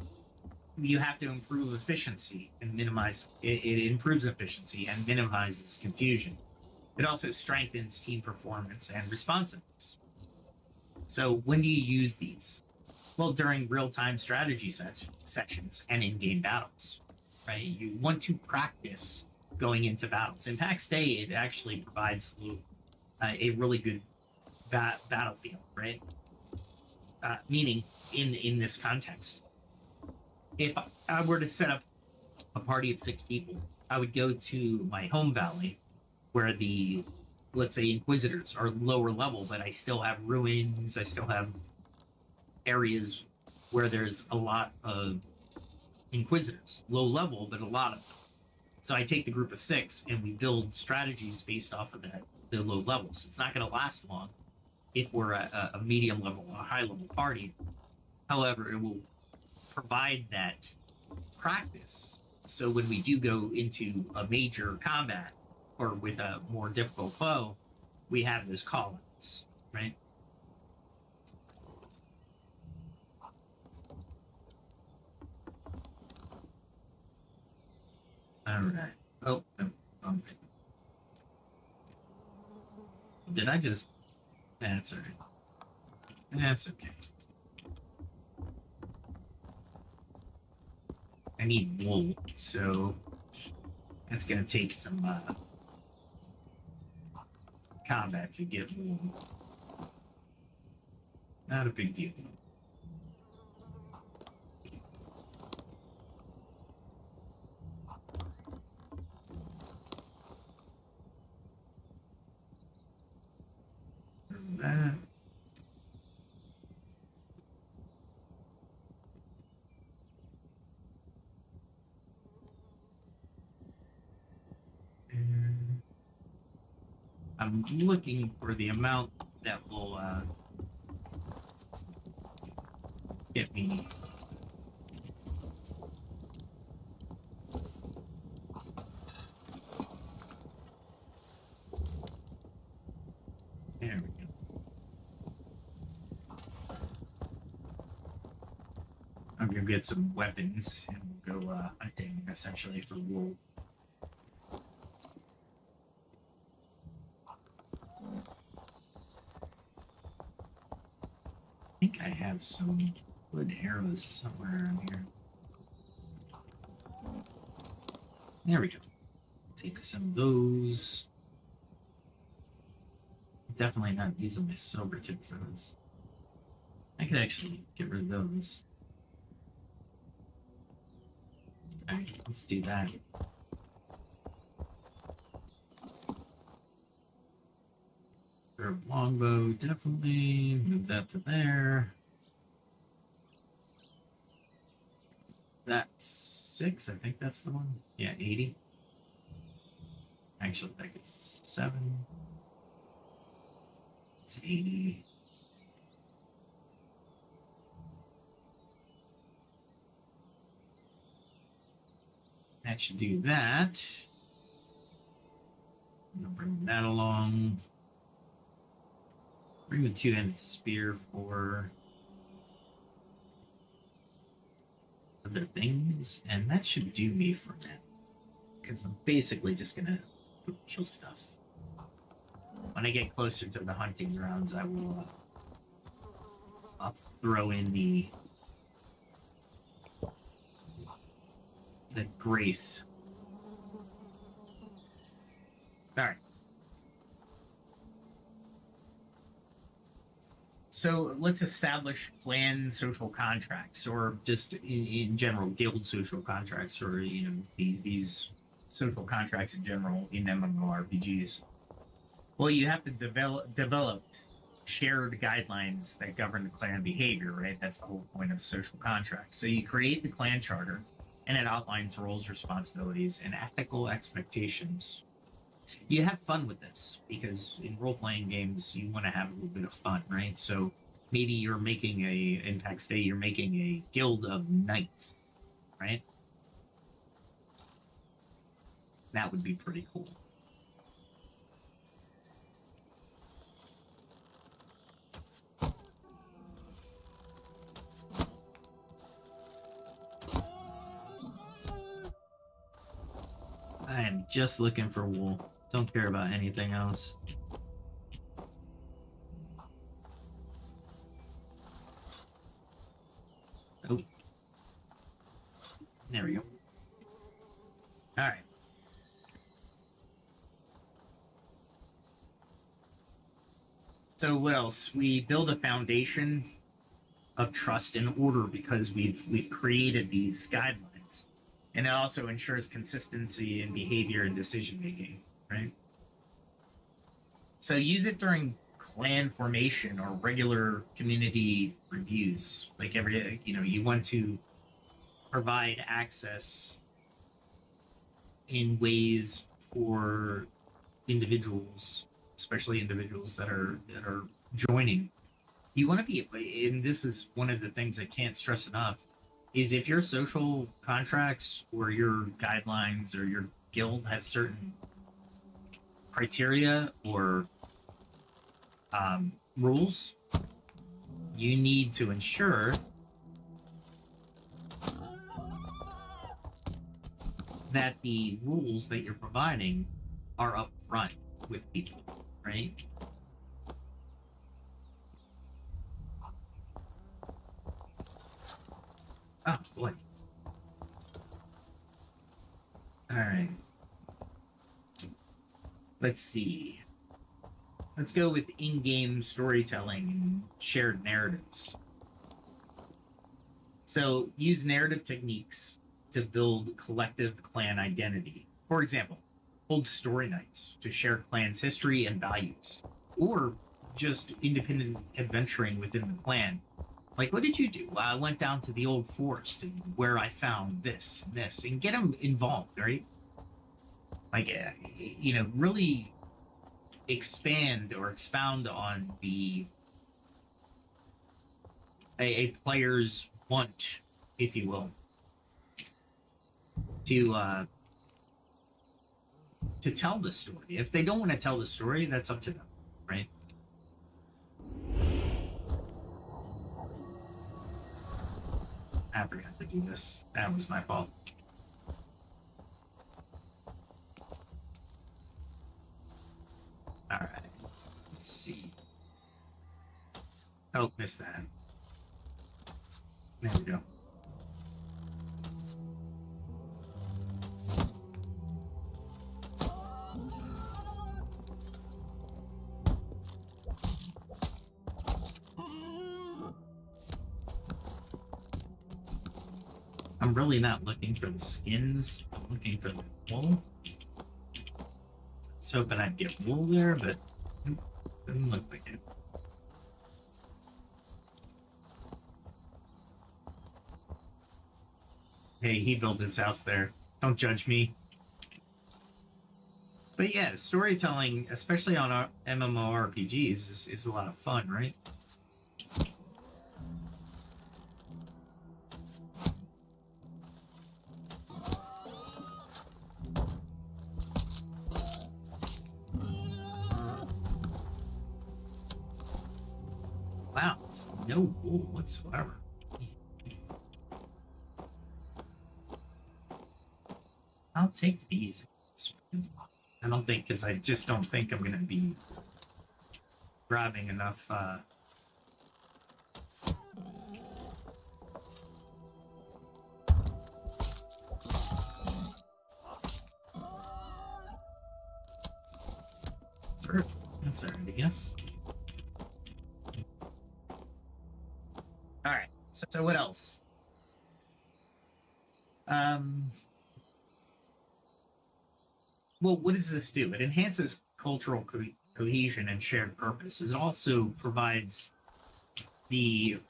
You have to improve efficiency and minimize it. It improves efficiency and minimizes confusion. It also strengthens team performance and responsiveness. So when do you use these? Well, during real-time strategy sessions and in-game battles, right? You want to practice going into battles. In Pax Dei, it actually provides a really good battlefield, right? Meaning, in this context, if I were to set up a party of 6 people, I would go to my home valley, where the, let's say, Inquisitors are lower level, but I still have ruins, I still have areas where there's a lot of Inquisitors. Low level, but a lot of them. So I take the group of 6 and we build strategies based off of the low levels. It's not going to last long if we're a medium level, a high level party. However, it will provide that practice. So when we do go into a major combat or with a more difficult foe, we have those call-outs, right? All right. Oh, did I just? That's all right. That's okay. I need wool, so that's gonna take some combat to get wool. Not a big deal. That. I'm looking for the amount that will get me. There we go. I'm gonna get some weapons and we'll go hunting essentially for wool. I think I have some wood arrows somewhere around here. There we go. Take some of those. Definitely not using my silver tip for this. I could actually get rid of those. Alright, let's do that. Longbow, definitely. Move that to there. That's 6, I think that's the one. Yeah, 80. Actually, that gets 7. It's 80. That should do that. I'll bring that along. Bring the 2-handed spear for other things, and that should do me for now. Because I'm basically just gonna kill stuff. When I get closer to the hunting grounds, I will I'll throw in the grace. All right. So let's establish clan social contracts, or just in general guild social contracts, or these social contracts in general in MMORPGs. Well, you have to develop shared guidelines that govern the clan behavior, right? That's the whole point of social contract. So you create the clan charter, and it outlines roles, responsibilities, and ethical expectations. You have fun with this because in role-playing games, you want to have a little bit of fun, right? So maybe you're making in Pax Dei, you're making a guild of knights, right? That would be pretty cool. I am just looking for wool. Don't care about anything else. Oh. There we go. All right. So what else? We build a foundation of trust and order because we've created these guidelines. And it also ensures consistency in behavior and decision making, right? So use it during clan formation or regular community reviews. Like you want to provide access in ways for individuals, especially individuals that are joining. You want to be, and this is one of the things I can't stress enough, is if your social contracts or your guidelines or your guild has certain criteria or rules, you need to ensure that the rules that you're providing are upfront with people, right? Oh boy. All right. Let's see. Let's go with in-game storytelling and shared narratives. So use narrative techniques to build collective clan identity. For example, hold story nights to share clan's history and values, or just independent adventuring within the clan. Like, what did you do? Well, I went down to the old forest and where I found this and this, and get them involved, right? Like, really expand or expound on a player's want, if you will, to tell the story. If they don't want to tell the story, that's up to them, right? I forgot to do this. That was my fault. All right. Let's see. Oh, missed that. There we go. I'm really not looking for the skins. I'm looking for the wool. I was hoping I'd get wool there, but it doesn't look like it. Hey, he built his house there. Don't judge me. But yeah, storytelling, especially on our MMORPGs, is a lot of fun, right? Wow, there's no wool whatsoever. I'll take these. I don't think, because I just don't think I'm going to be grabbing enough. That's alright, I guess. Alright, so what else? Well, what does this do? It enhances cultural cohesion and shared purpose. It also provides the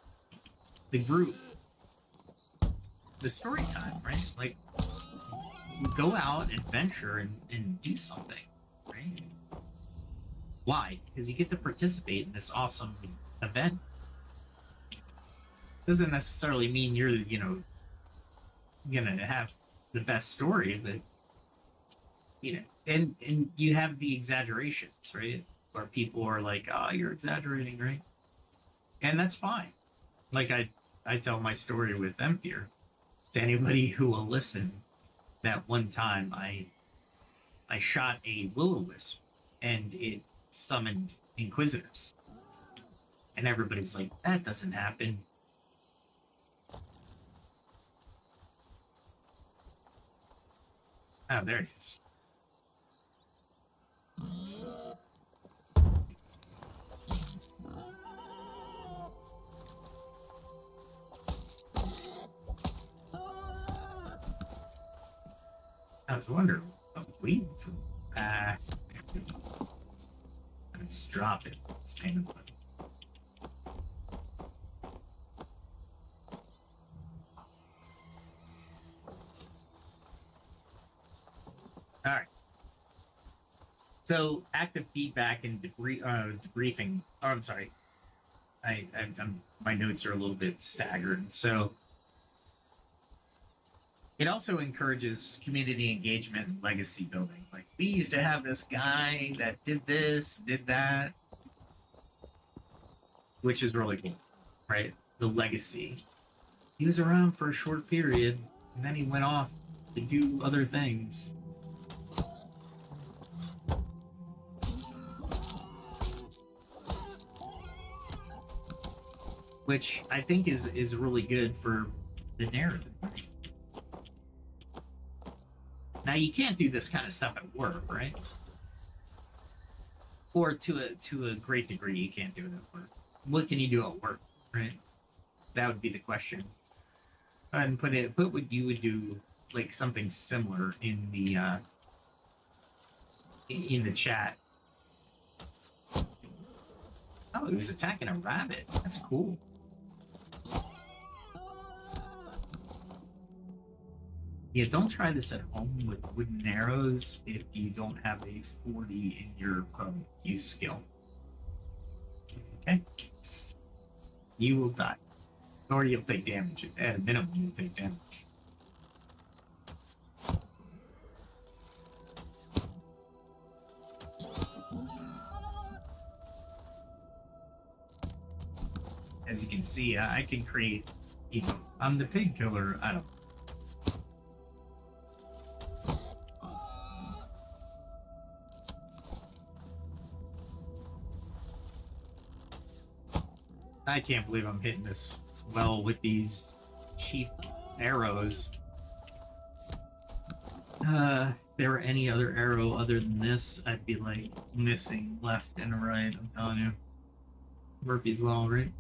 group the story time, right? Like, go out, adventure, and do something, right? Why? Because you get to participate in this awesome event. Doesn't necessarily mean you're, gonna have the best story, but and you have the exaggerations, right? Where people are like, "Oh, you're exaggerating," right? And that's fine. Like I tell my story with Empire to anybody who will listen. That one time I shot a will-o-wisp and it summoned inquisitors, and everybody was like, "That doesn't happen." Oh, there it is. I was wondering what I'm waiting for. I just drop it. It's kind of funny. All right. So active feedback and debriefing. Oh, I'm sorry. My notes are a little bit staggered. So it also encourages community engagement and legacy building. Like, we used to have this guy that did this, did that, which is really cool, right? The legacy. He was around for a short period, and then he went off to do other things. Which I think is really good for the narrative. Now, you can't do this kind of stuff at work, right? Or to a great degree, you can't do it at work. What can you do at work, right? That would be the question. Go ahead and put what you would do, like something similar in the chat. Oh, he was attacking a rabbit. That's cool. Yeah, don't try this at home with wooden arrows if you don't have a 40 in your use skill. Okay? You will die. Or you'll take damage. At a minimum, you'll take damage. As you can see, I can create, I'm the pig killer. I don't. I can't believe I'm hitting this well with these cheap arrows. If there were any other arrow other than this, I'd be like missing left and right. I'm telling you. Murphy's Law, right?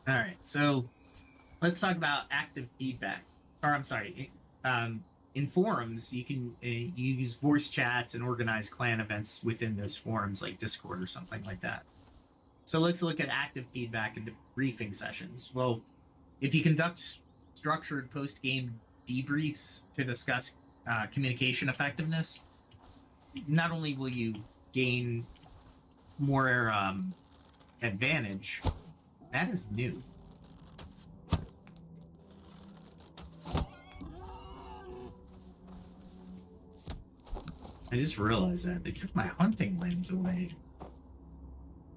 All right, so let's talk about active feedback. Or I'm sorry, in forums, you can you use voice chats and organize clan events within those forums, like Discord or something like that. So let's look at active feedback and debriefing sessions. Well, if you conduct structured post-game debriefs to discuss communication effectiveness, not only will you gain more advantage, that is new. I just realized that they took my hunting lens away.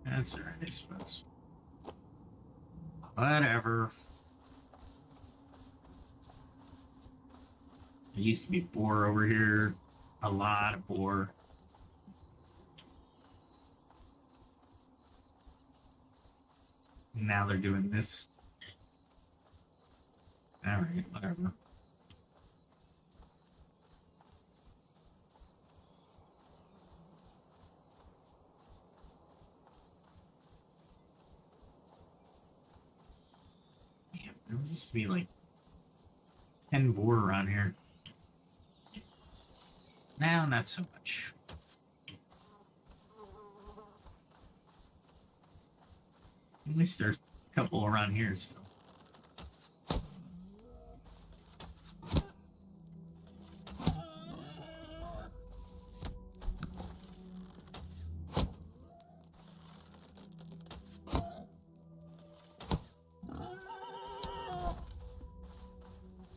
That's alright, I suppose. Whatever. There used to be boar over here. A lot of boar. Now they're doing this. Alright, whatever. There used to be like 10 boar around here. Now, not so much. At least there's a couple around here still.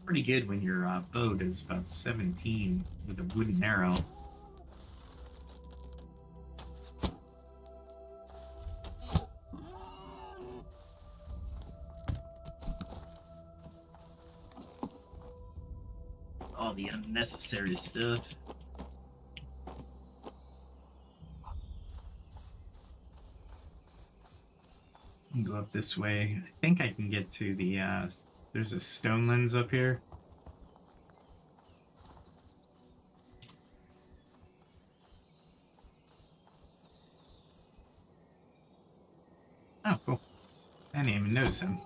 Pretty good when your bow is about 17 with a wooden arrow. All the unnecessary stuff. Go up this way. I think I can get to the, there's a stone lens up here. Oh, cool. I didn't even notice him.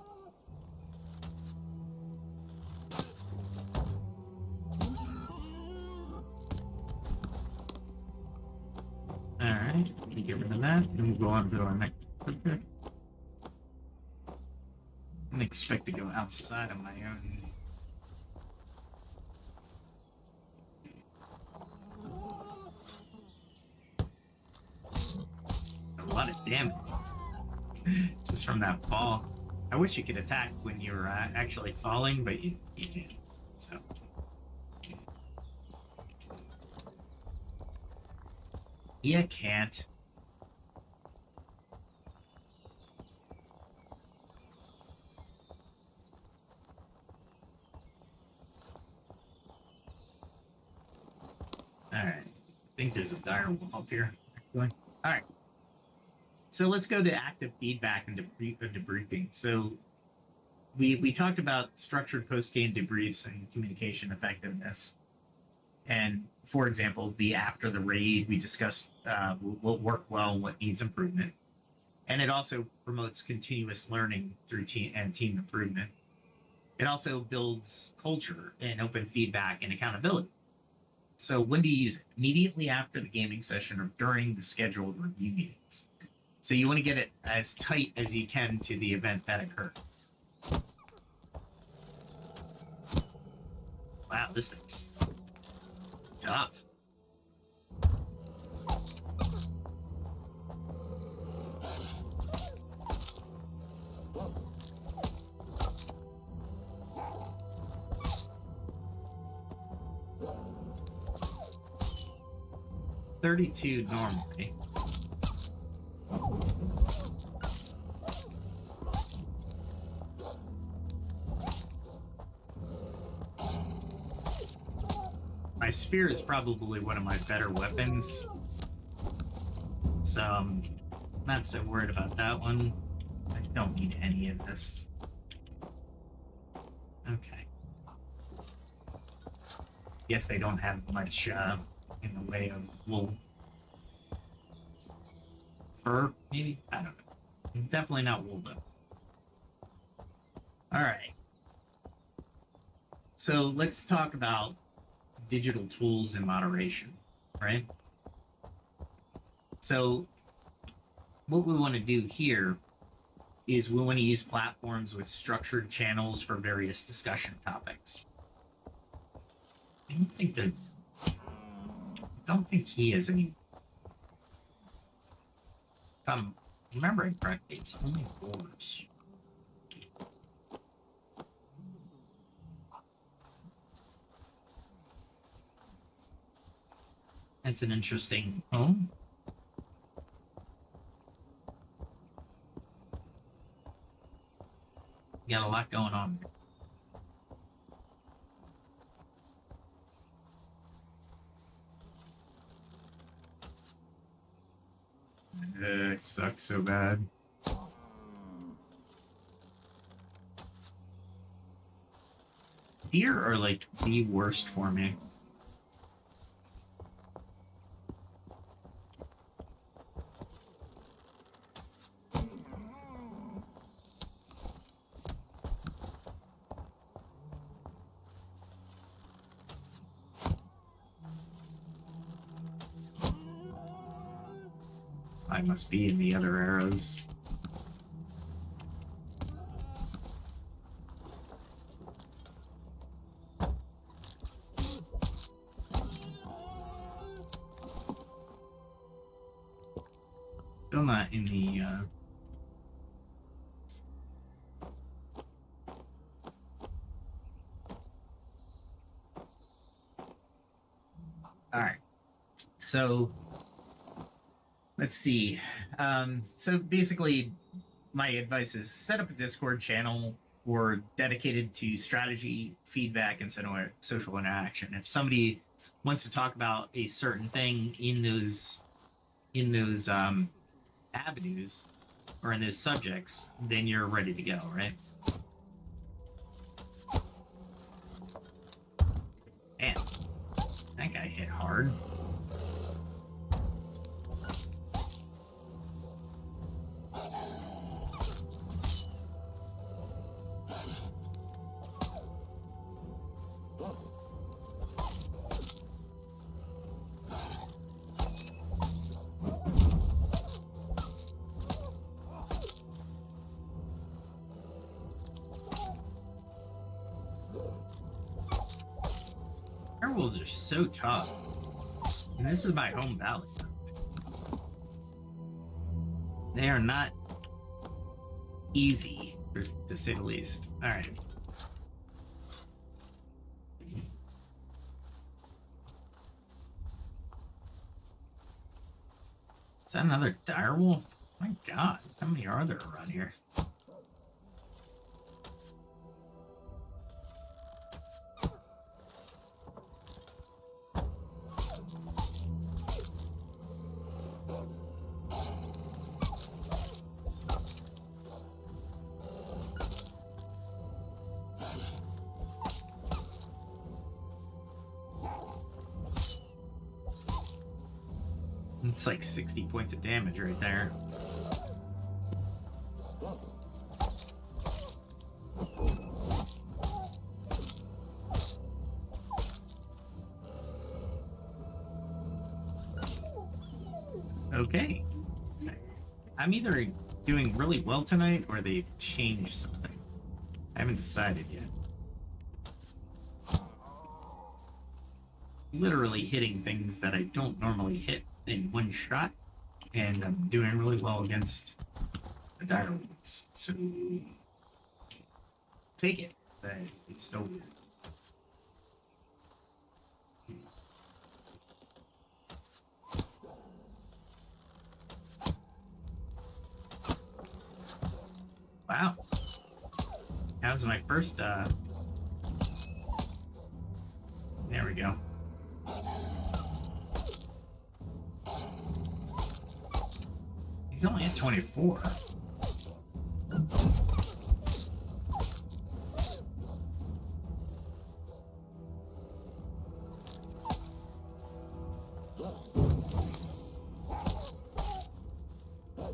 Alright, get rid of that, and we'll go on to our next project. I didn't expect to go outside of my own. A lot of damage. Just from that fall. I wish you could attack when you're actually falling, but you did. So. You can't. Alright. I think there's a dire wolf up here. Alright. So let's go to active feedback and debriefing. So we talked about structured post-game debriefs and communication effectiveness. And for example, the after the raid, we discussed what worked well and what needs improvement. And it also promotes continuous learning through team improvement. It also builds culture and open feedback and accountability. So when do you use it? Immediately after the gaming session or during the scheduled review meetings. So you want to get it as tight as you can to the event that occurred. Wow, this thing's tough. $32 normally. My spear is probably one of my better weapons, so I'm not so worried about that one. I don't need any of this. Okay. Guess they don't have much in the way of wool. Fur, maybe? I don't know. Definitely not wool, though. Alright. So let's talk about digital tools in moderation, right? So what we want to do here is we want to use platforms with structured channels for various discussion topics. I don't think he has any. If I'm remembering correctly, it's only 4s. That's an interesting. Oh. You got a lot going on. It sucks so bad. Deer are like the worst for me. I must be in the other arrows. Still not in the all right. So let's see. So basically, my advice is set up a Discord channel or dedicated to strategy, feedback, and social interaction. If somebody wants to talk about a certain thing in those avenues or in those subjects, then you're ready to go, right? Man, that guy hit hard. Werewolves are so tough. And this is my home valley. They are not easy, to say the least. Alright. Is that another direwolf? My god, how many are there around here? It's like 60 points of damage right there. Okay. I'm either doing really well tonight or they've changed something. I haven't decided yet. Literally hitting things that I don't normally hit in one shot, and I'm doing really well against the dire ones. So take it, but it's still weird. Wow, that was my first. There we go. He's only at 24.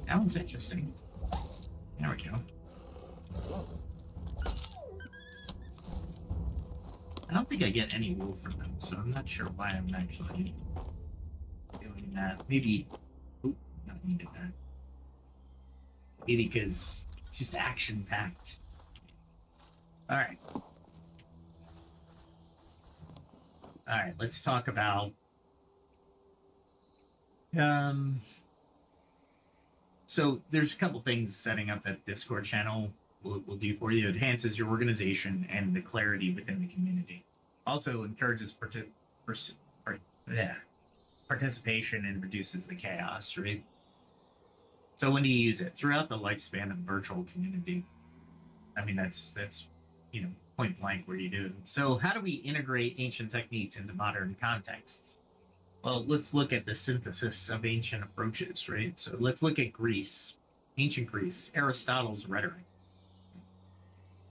That one's interesting. There we go. I don't think I get any wool from them, so I'm not sure why I'm actually doing that. Maybe... Oop, not needed that. Maybe because it's just action-packed. Alright. Alright, let's talk about... So there's a couple things setting up that Discord channel will do for you. It enhances your organization and the clarity within the community. Also encourages participation and reduces the chaos, right? So when do you use it? Throughout the lifespan of the virtual community. I mean, that's you know, point blank where you do. So how do we integrate ancient techniques into modern contexts? Well, let's look at the synthesis of ancient approaches, right? So let's look at Greece, ancient Greece, Aristotle's Rhetoric.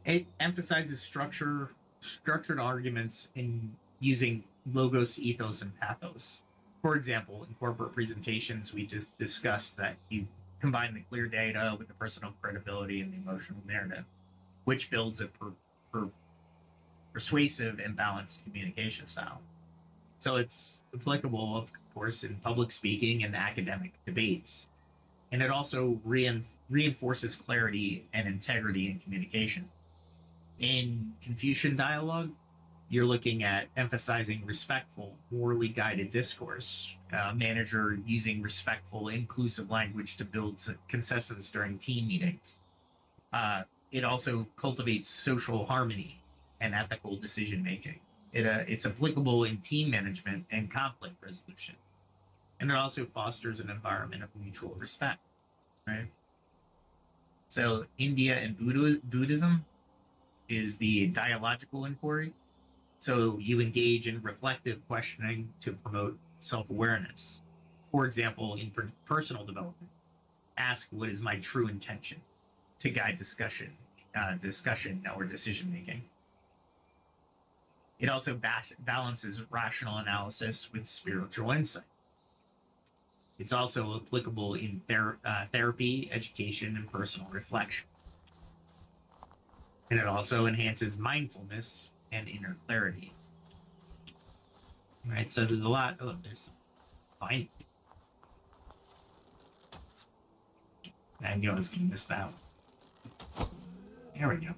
It emphasizes structured arguments in using logos, ethos, and pathos. For example, in corporate presentations, we just discussed that you combine the clear data with the personal credibility and the emotional narrative, which builds a persuasive and balanced communication style. So it's applicable, of course, in public speaking and academic debates. And it also reinforces clarity and integrity in communication. In Confucian dialogue, you're looking at emphasizing respectful, morally guided discourse, manager using respectful, inclusive language to build consensus during team meetings. It also cultivates social harmony and ethical decision making. It's applicable in team management and conflict resolution. And it also fosters an environment of mutual respect, right? So India and Buddhism is the dialogical inquiry. So you engage in reflective questioning to promote self-awareness. For example, in personal development, ask what is my true intention to guide discussion or decision making. It also balances rational analysis with spiritual insight. It's also applicable in therapy, education, and personal reflection. And it also enhances mindfulness and inner clarity. Right, so there's a lot. Oh, there's fine. I knew I was going to miss that one. There we go.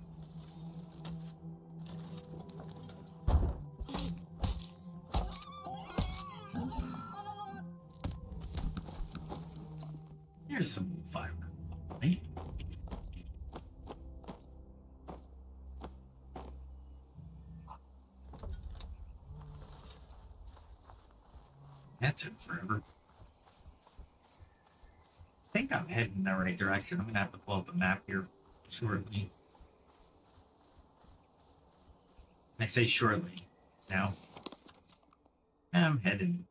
Here's some fiber. Right? That took forever. I think I'm heading in the right direction. I'm going to have to pull up a map here shortly. I say shortly now. I'm heading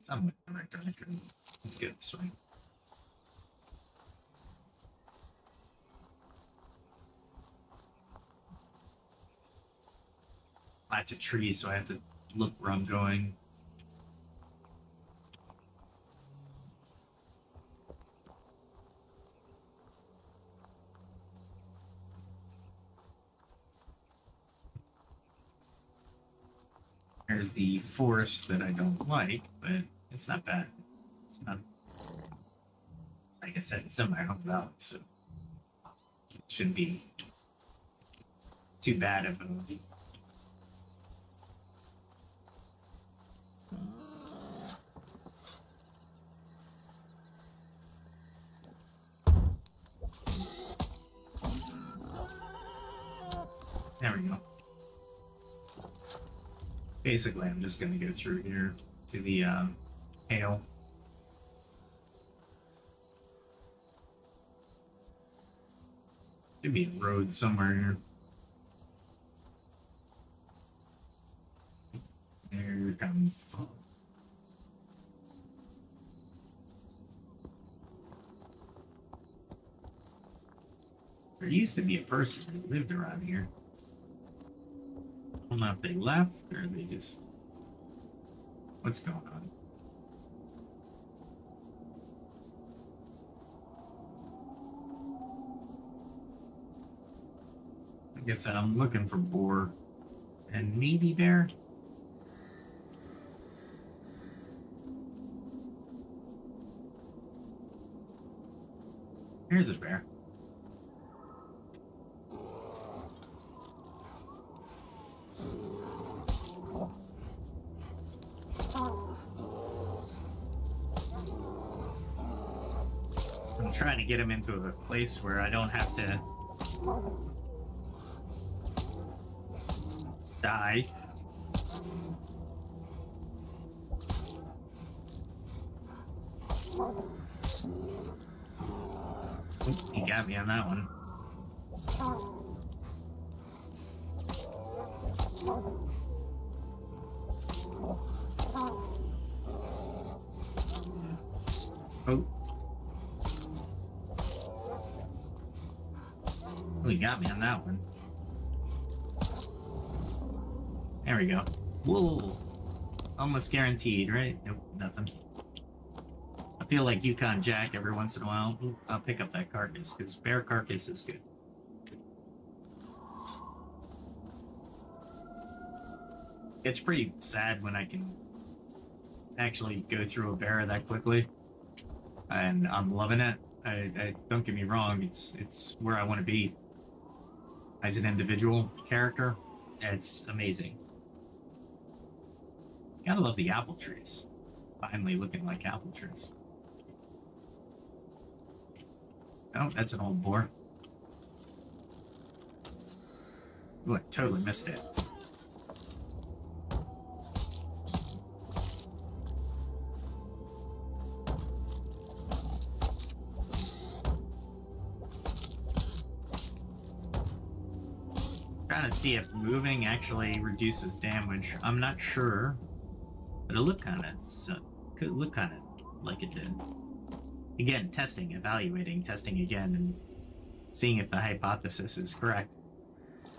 somewhat in the right direction. Let's go this way. Lots of trees, so I have to look where I'm going. There's the forest that I don't like, but it's not bad. It's not, like I said, it's in my home valley, so it shouldn't be too bad of a There we go. Basically, I'm just going to go through here to the hail. Should be a road somewhere here. There comes the fog. There used to be a person who lived around here. I don't know if they left or they just... What's going on? Like I said, I'm looking for boar and maybe bear. Here's a bear. I'm trying to get him into a place where I don't have to die. Oop, he got me on that one. Oh. Oh, he got me on that one. There we go. Whoa. Almost guaranteed, right? Nope, nothing. I feel like Yukon Jack every once in a while. Ooh, I'll pick up that carcass, because bear carcass is good. It's pretty sad when I can actually go through a bear that quickly. And I'm loving it. I don't get me wrong, it's where I want to be as an individual character. It's amazing. Gotta love the apple trees. Finally looking like apple trees. Oh, that's an old boar. Ooh, I totally missed it. Trying to see if moving actually reduces damage. I'm not sure, but it looked kind of like it did. Again, testing, evaluating, testing again, and seeing if the hypothesis is correct.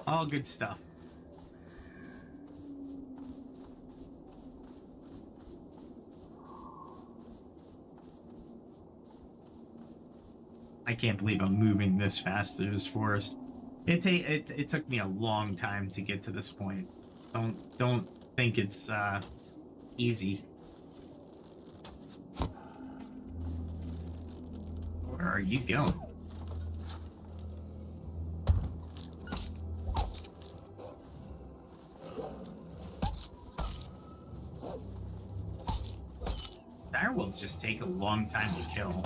All good stuff. I can't believe I'm moving this fast through this forest. It took me a long time to get to this point. Don't think it's easy. Where are you going? Direwolves just take a long time to kill.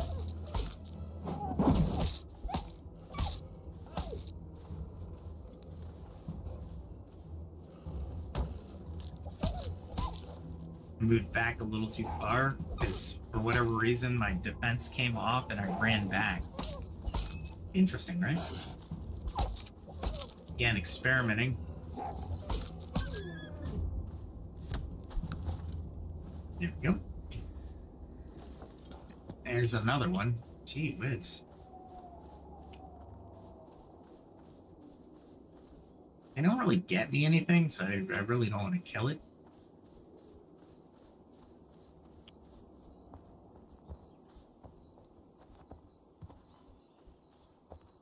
Moved back a little too far because for whatever reason my defense came off and I ran back. Interesting, right? Again, experimenting. There we go. There's another one. Gee whiz. They don't really get me anything, so I really don't want to kill it.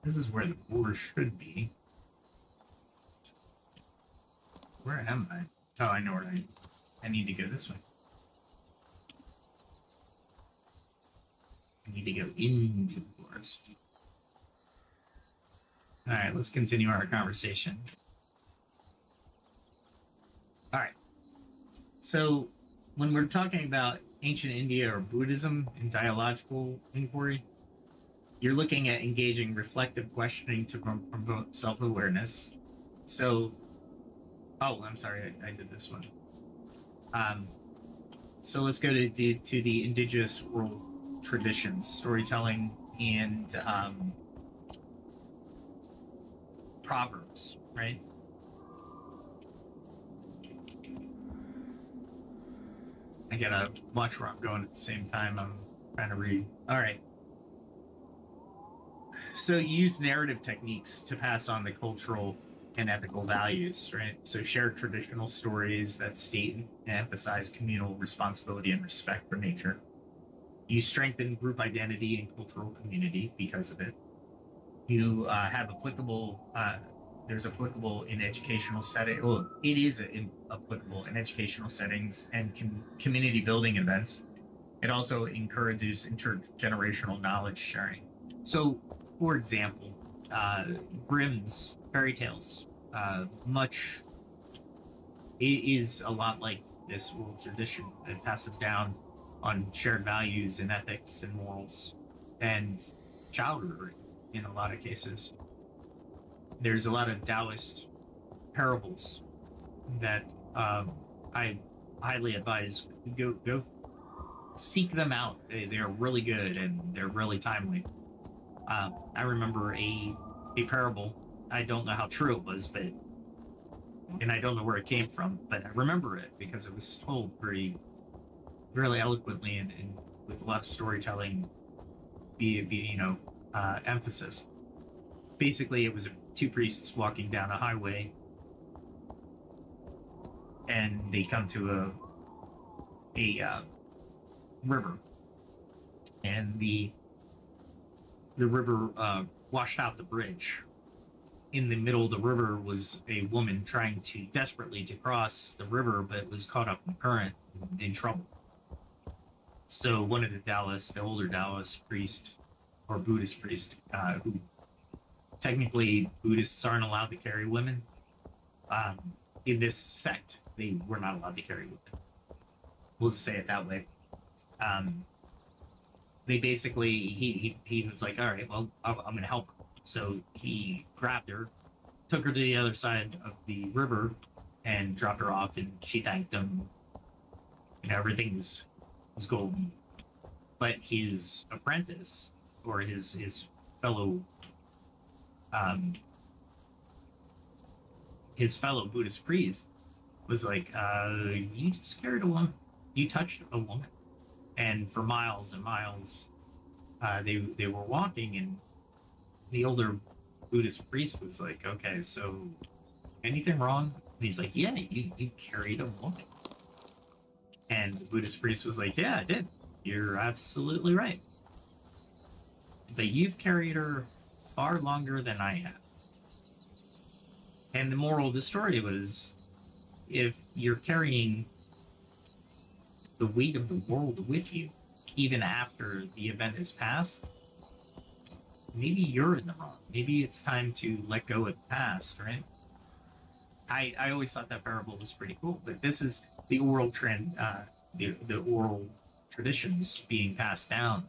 This is where the boar should be. Where am I? Oh, I know where I need to go this way. I need to go into the forest. Alright, let's continue our conversation. Alright. So, when we're talking about ancient India or Buddhism in dialogical inquiry, you're looking at engaging reflective questioning to promote self-awareness. So, oh, I'm sorry, I did this one. So let's go to the Indigenous Oral Traditions, storytelling, and proverbs, right? I gotta watch where I'm going at the same time I'm trying to read. All right. So you use narrative techniques to pass on the cultural and ethical values, right? So share traditional stories that state and emphasize communal responsibility and respect for nature. You strengthen group identity and cultural community because of it. You have applicable, there's applicable in educational setting. Well, it is applicable in educational settings and community building events. It also encourages intergenerational knowledge sharing. So, for example, Grimm's fairy tales, it is a lot like this oral tradition that passes down on shared values and ethics and morals and child rearing in a lot of cases. There's a lot of Taoist parables that I highly advise go seek them out. They're really good and they're really timely. I remember a parable. I don't know how true it was, and I don't know where it came from, but I remember it because it was told really eloquently and with a lot of storytelling, emphasis. Basically, it was two priests walking down a highway, and they come to a river, and the river washed out the bridge. In the middle of the river was a woman trying desperately to cross the river, but was caught up in the current and in trouble. So one of the older Taoist priest or Buddhist priest, who technically Buddhists aren't allowed to carry women. In this sect, they were not allowed to carry women. We'll just say it that way. they basically he was like, all right, well, I'm gonna help her. So he grabbed her, took her to the other side of the river, and dropped her off, and she thanked him. Everything was golden. But his apprentice, or his fellow um, Buddhist priest, was like, you just carried a woman, you touched a woman. And for miles and miles, they were walking, and the older Buddhist priest was like, okay, so anything wrong? And he's like, yeah, you carried a woman. And the Buddhist priest was like, yeah, I did. You're absolutely right. But you've carried her far longer than I have. And the moral of the story was, if you're carrying the weight of the world with you, even after the event has passed, maybe you're in the wrong. Maybe it's time to let go of the past, right? I always thought that parable was pretty cool, but this is the oral trend, the oral traditions being passed down,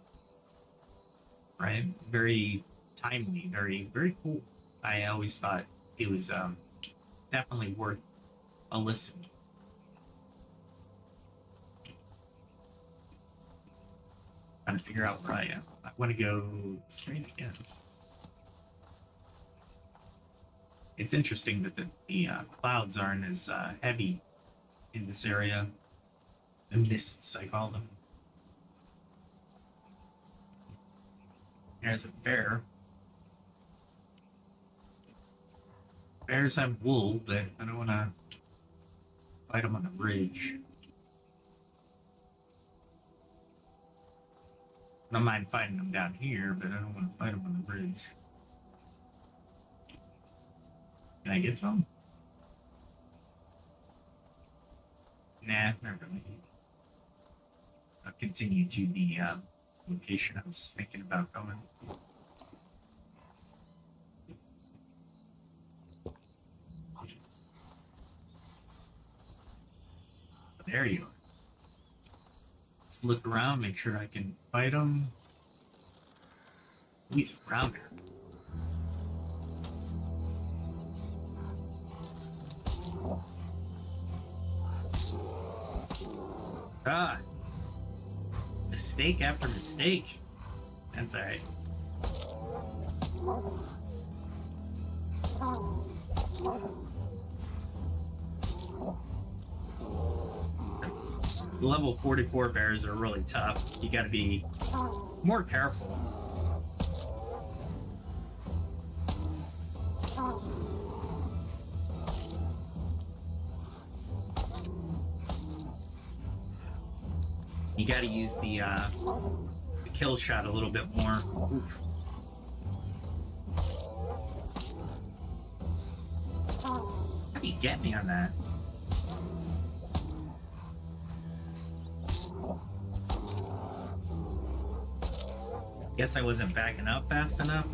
right? Very timely, very cool. I always thought it was definitely worth a listen. Trying to figure out where I am. I want to go straight again. It's interesting that the clouds aren't as heavy in this area. The mists, I call them. There's a bear. Bears have wool, but I don't want to fight them on the bridge. I don't mind fighting them down here, but I don't want to fight them on the bridge. Can I get to them? Nah, not really. I'll continue to the location I was thinking about going. There you are. Let's look around, make sure I can fight him. He's a rounder. Ah. Mistake after mistake. That's alright. Level 44 bears are really tough. You gotta be more careful. You gotta use the kill shot a little bit more. Oof. How do you get me on that? Guess I wasn't backing up fast enough.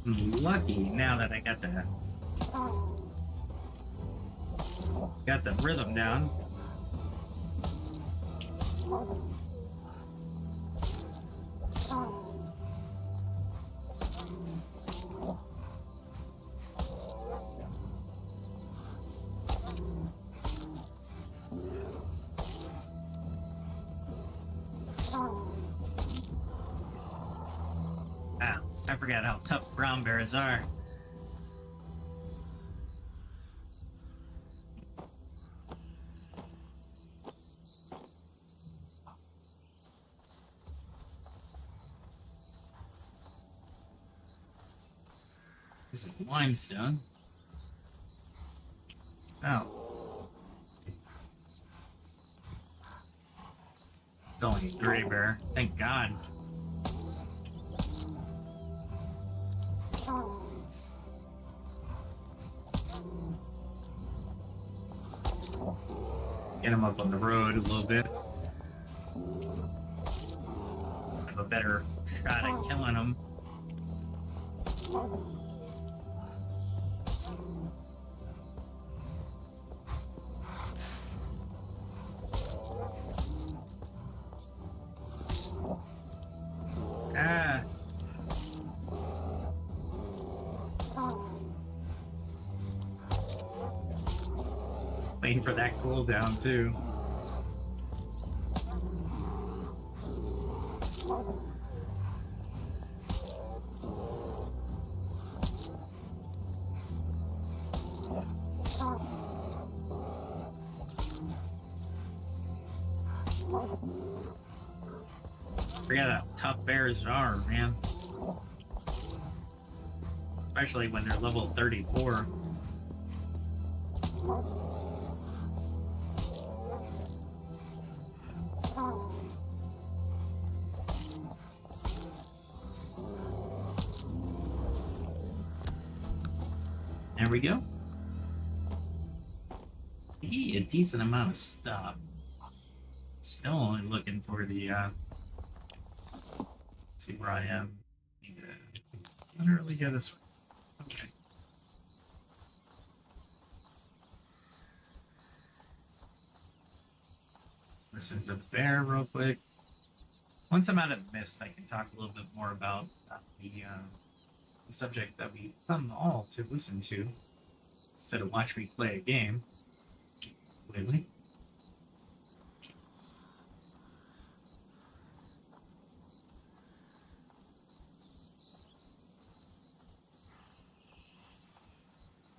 I'm lucky now that I got the rhythm down. I forgot how tough brown bears are. This is limestone. Oh. It's only a gray bear. Thank God. Get him up on the road a little bit. a better shot at killing them. Ah. Waiting for that cooldown too. Forget how tough bears are, man. Especially when they're level 34. There we go. A decent amount of stuff. Still only looking for the, let's see where I am. I don't really get this. Okay. Listen to the bear real quick. Once I'm out of the mist, I can talk a little bit more about the subject that we've come all to listen to instead of watch me play a game lately.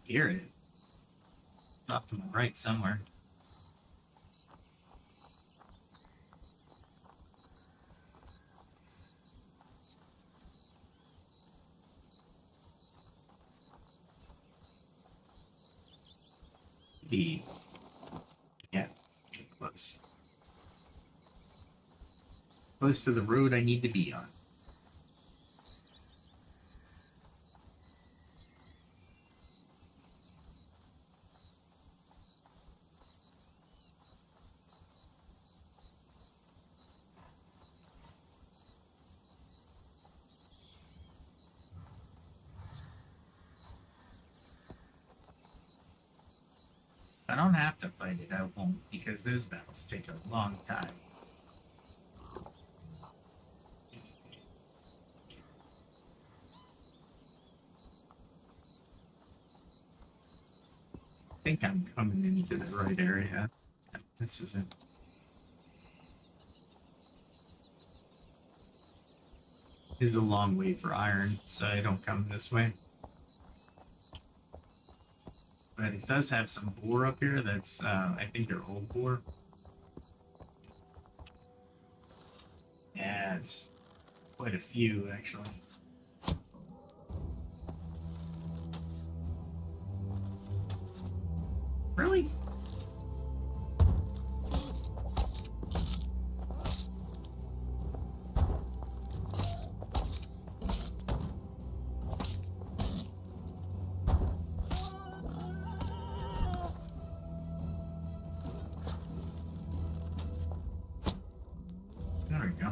Hear it. It's off to my right somewhere. Yeah, close. Close to the road I need to be on. I don't have to fight it, I won't, because those battles take a long time. I think I'm coming into the right area. This is it. This is a long way for iron, so I don't come this way. But it does have some boar up here that's, I think they're old boar. Yeah, it's quite a few, actually. Really? There we go.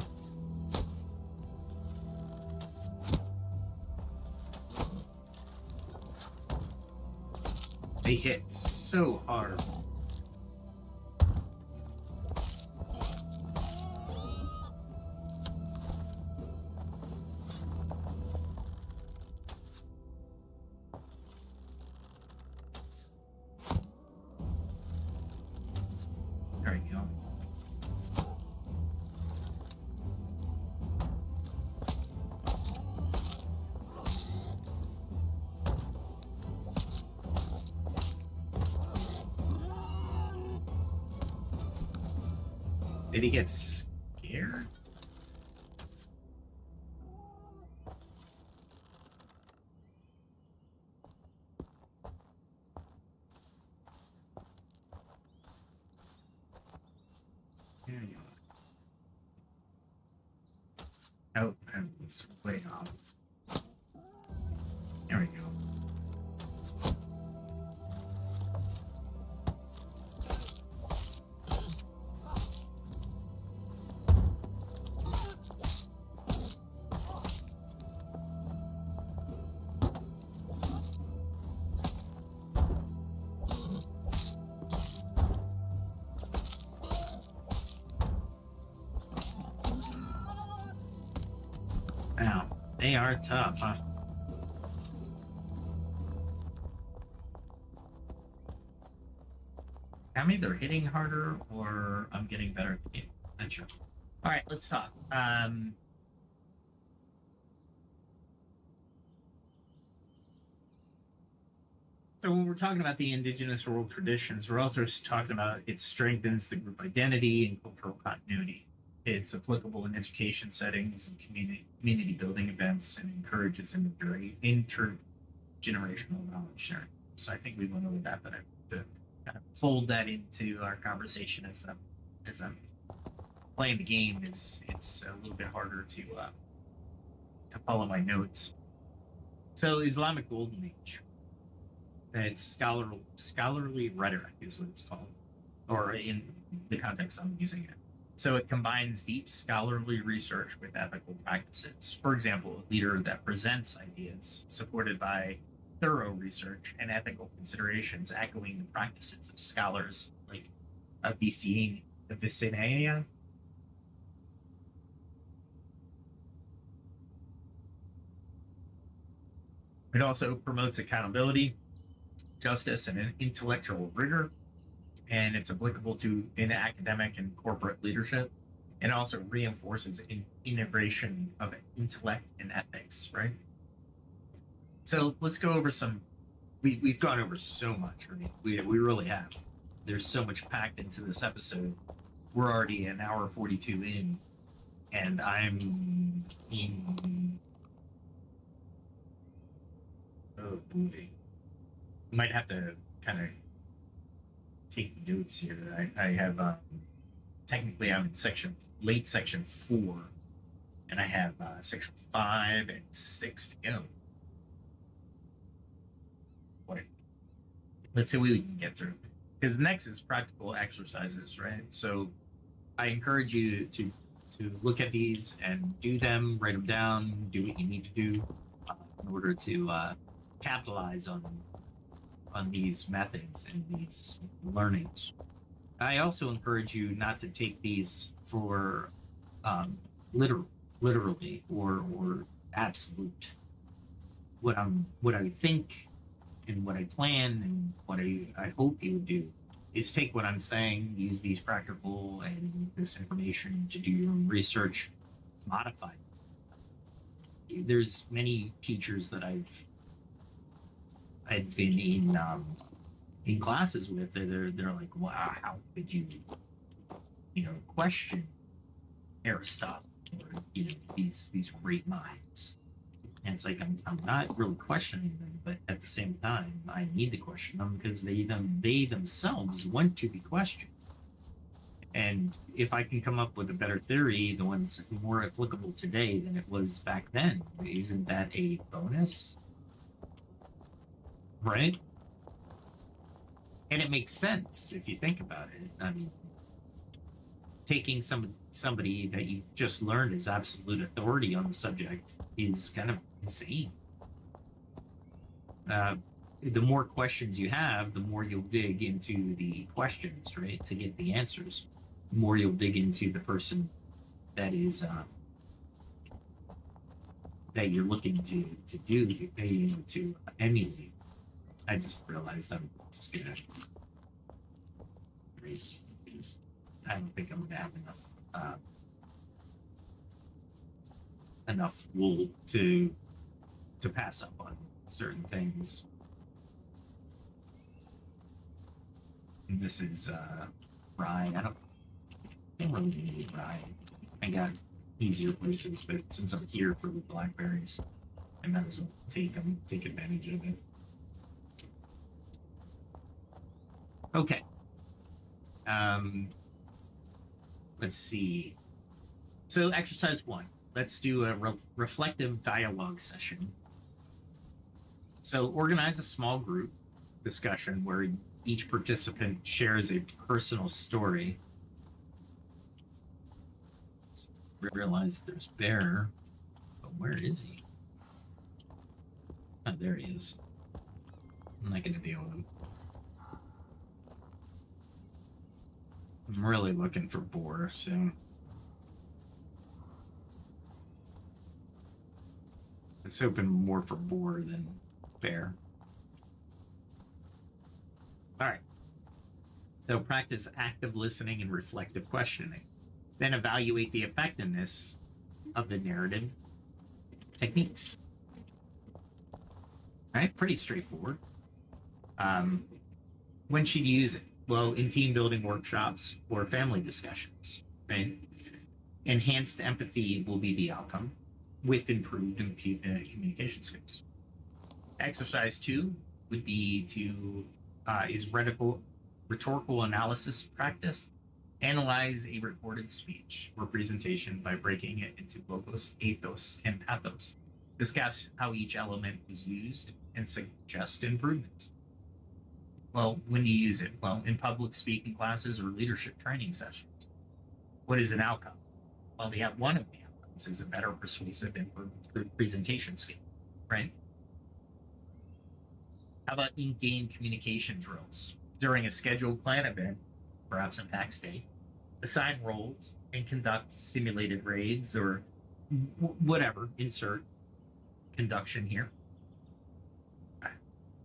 They hit so hard. There we go. Did he get scared? There you are. Oh, that was way off. There we go. Wow, they are tough, huh? I'm either hitting harder or I'm getting better at the game. Not sure. All right, let's talk. So when we're talking about the indigenous oral traditions, we're also talking about it strengthens the group identity and cultural continuity. It's applicable in education settings and community building events and encourages intergenerational knowledge sharing. So I think we went over that, but I have to kind of fold that into our conversation as I'm playing the game. It's a little bit harder to follow my notes. So Islamic Golden Age. It's scholarly rhetoric is what it's called, or in the context I'm using it. So it combines deep scholarly research with ethical practices. For example, a leader that presents ideas supported by thorough research and ethical considerations, echoing the practices of scholars like Avicenna. It also promotes accountability, justice, and an intellectual rigor, and it's applicable to in academic and corporate leadership. It also reinforces integration of intellect and ethics, right? So let's go over some. We've gone over so much, right? We really have. There's so much packed into this episode. We're already an hour 42 in, and I'm in. Oh boy. Might have to kind of take notes here. I have technically I'm in late section 4, and I have section 5 and 6 to go. Boy, let's see what we can get through. Because next is practical exercises, right? So I encourage you to look at these and do them, write them down, do what you need to do in order to capitalize on these methods and these learnings. I also encourage you not to take these for literally or absolute. What I think and what I plan and what I hope you would do is take what I'm saying, use these practical and this information to do your own research, modify it. There's many teachers that I've been in classes with. They're like, wow, how could you question Aristotle or these great minds? And it's like I'm not really questioning them, but at the same time, I need to question them because they themselves want to be questioned. And if I can come up with a better theory, the one's more applicable today than it was back then, isn't that a bonus? Right? And it makes sense if you think about it. I mean, taking somebody that you've just learned as absolute authority on the subject is kind of insane. The more questions you have, the more you'll dig into the questions, right? To get the answers. The more you'll dig into the person that is that you're looking to to emulate. I just realized I'm just gonna erase because I don't think I'm gonna have enough wool to pass up on certain things. And this is rye. I don't really need rye. I got easier places, but since I'm here for the blackberries, I might as well take advantage of it. Okay. Let's see. So exercise 1. Let's do a reflective dialogue session. So organize a small group discussion where each participant shares a personal story. Let's realize there's Bear, but where is he? Oh, there he is. I'm not going to deal with him. I'm really looking for Boar, so... It's open more for boar than bear. All right. So practice active listening and reflective questioning. Then evaluate the effectiveness of the narrative techniques. All right, pretty straightforward. When should you use it? Well, in team building workshops or family discussions, right? Enhanced empathy will be the outcome with improved communication skills. Exercise 2 would be is rhetorical analysis practice. Analyze a recorded speech or presentation by breaking it into logos, ethos, and pathos. Discuss how each element was used and suggest improvements. Well, when do you use it? Well, in public speaking classes or leadership training sessions. What is an outcome? Well, they have one of the outcomes is a better persuasive and presentation skill, right? How about in-game communication drills? During a scheduled plan event, perhaps in Pax Dei, assign roles and conduct simulated raids or whatever, insert conduction here.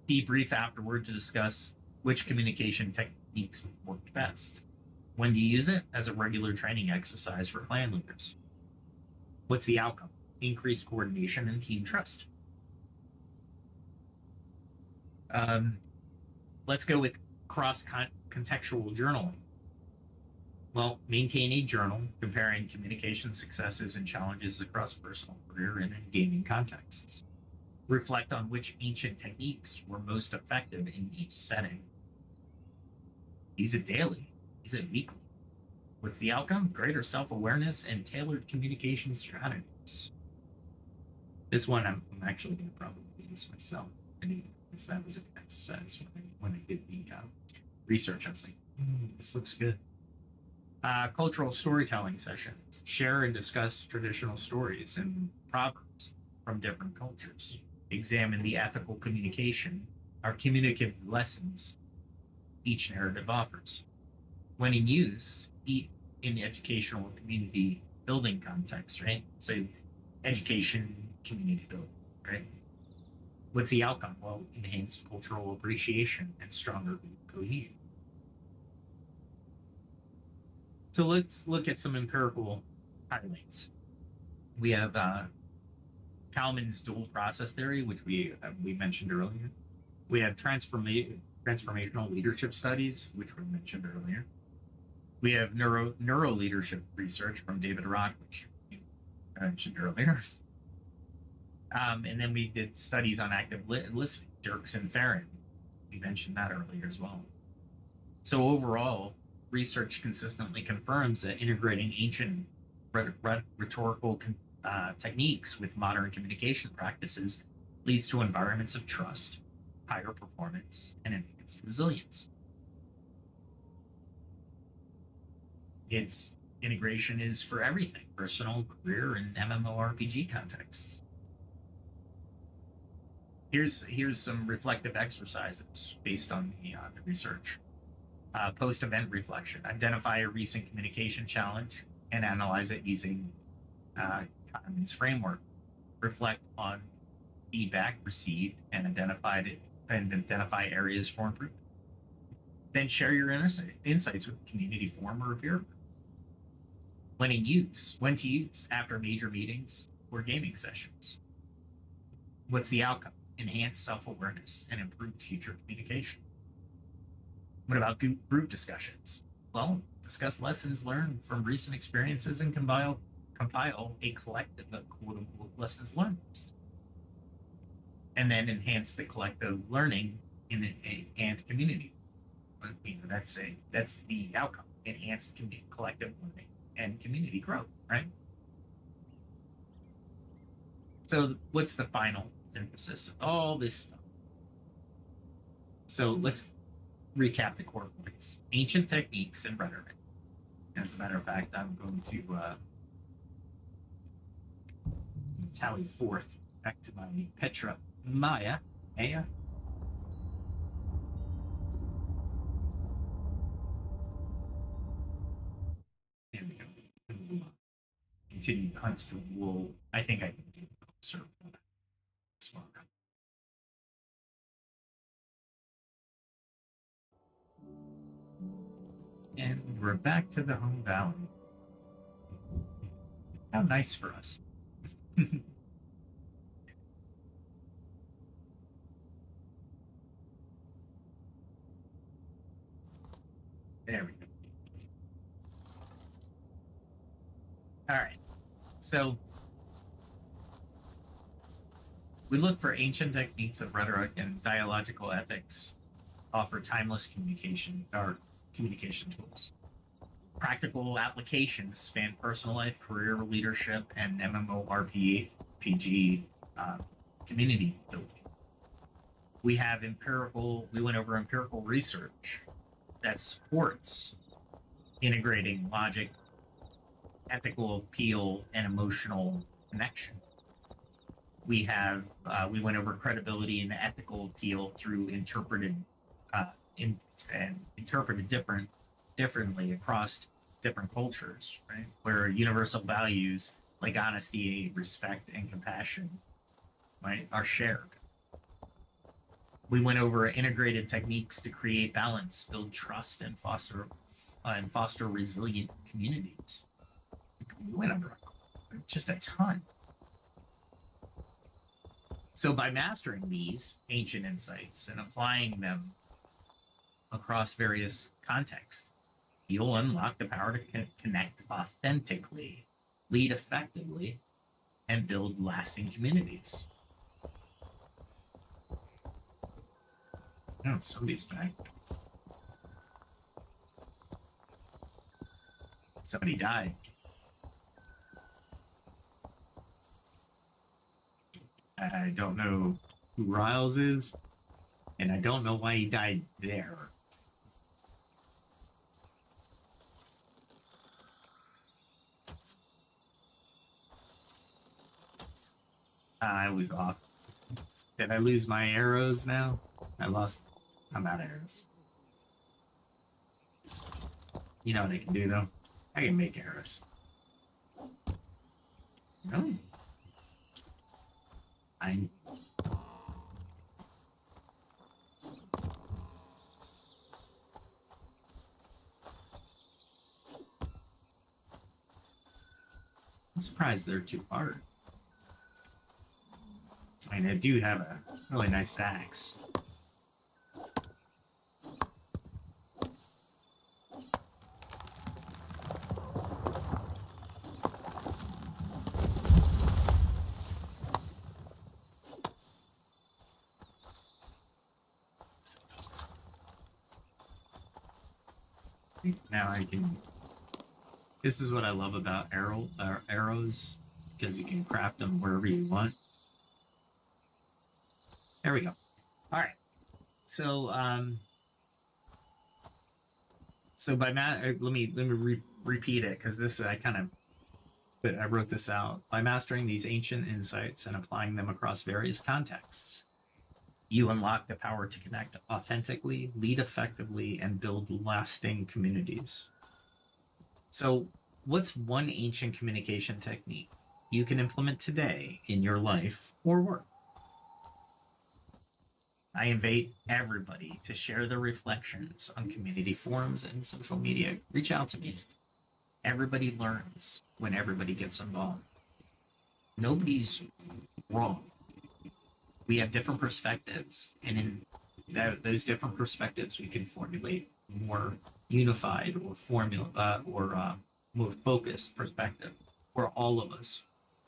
Debrief afterward to discuss which communication techniques worked best. When do you use it? As a regular training exercise for clan leaders. What's the outcome? Increased coordination and team trust. Let's go with cross-contextual journaling. Well, maintain a journal comparing communication successes and challenges across personal, career, and in gaming contexts. Reflect on which ancient techniques were most effective in each setting. Use it daily. Use it weekly. What's the outcome? Greater self-awareness and tailored communication strategies. This one I'm actually going to probably use myself. Because that was an exercise when I did the research. I was like, this looks good. Cultural storytelling sessions. Share and discuss traditional stories and proverbs from different cultures. Examine the ethical communication or communicative lessons each narrative offers. When in use, in educational and community building context, right? So education, community building, right? What's the outcome? Well, enhanced cultural appreciation and stronger cohesion. So let's look at some empirical highlights. We have Kalman's dual process theory, which we mentioned earlier. We have transformational leadership studies, which we mentioned earlier. We have neuro leadership research from David Rock, which I mentioned earlier. And then we did studies on active listening, Dirks and Farron. We mentioned that earlier as well. So overall, research consistently confirms that integrating ancient rhetorical techniques with modern communication practices leads to environments of trust, higher performance, and enhanced resilience. Its integration is for everything, personal, career, and MMORPG contexts. Here's some reflective exercises based on the research. Post-event reflection. Identify a recent communication challenge and analyze it using Kahneman's framework. Reflect on feedback received and identify areas for improvement. Then share your insights with the community forum or a peer group. When to use after major meetings or gaming sessions. What's the outcome? Enhance self-awareness and improve future communication. What about group discussions? Well, discuss lessons learned from recent experiences and compile a collective of quote-unquote lessons learned list. And then enhance the collective learning and community. That's the outcome. Enhanced collective learning and community growth, right? So what's the final synthesis of all this stuff? So let's recap the core points. Ancient techniques and rhetoric. As a matter of fact, I'm going to tally forth back to my Petra Maya. There we go. Continue to hunt for wool. I think I can do it. we're back to the home valley. How nice for us. There we go. All right. So we look for ancient techniques of rhetoric and dialogical ethics, offer timeless communication or communication tools. Practical applications span personal life, career, leadership, and MMORPG community building. We went over empirical research that supports integrating logic, ethical appeal, and emotional connection. We went over credibility and ethical appeal through interpreted differently across different cultures, right? Where universal values like honesty, respect, and compassion, right, are shared. We went over integrated techniques to create balance, build trust, and foster resilient communities. We went over just a ton. So by mastering these ancient insights and applying them across various contexts, you'll unlock the power to connect authentically, lead effectively, and build lasting communities. Oh, somebody's back. Somebody died. I don't know who Riles is, and I don't know why he died there. I was off. Did I lose my arrows now? I'm out of arrows. You know what I can do, though? I can make arrows. Really? I'm surprised they're too hard. I mean, I do have a really nice axe. Now I can. This is what I love about arrows, because you can craft them wherever you want. There we go. All right. So by let me repeat it, because this I wrote this out. By mastering these ancient insights and applying them across various contexts, you unlock the power to connect authentically, lead effectively, and build lasting communities. So, what's one ancient communication technique you can implement today in your life or work? I invite everybody to share their reflections on community forums and social media. Reach out to me. Everybody learns when everybody gets involved. Nobody's wrong. We have different perspectives, and in those different perspectives, we can formulate more unified or more focused perspective, where all of us,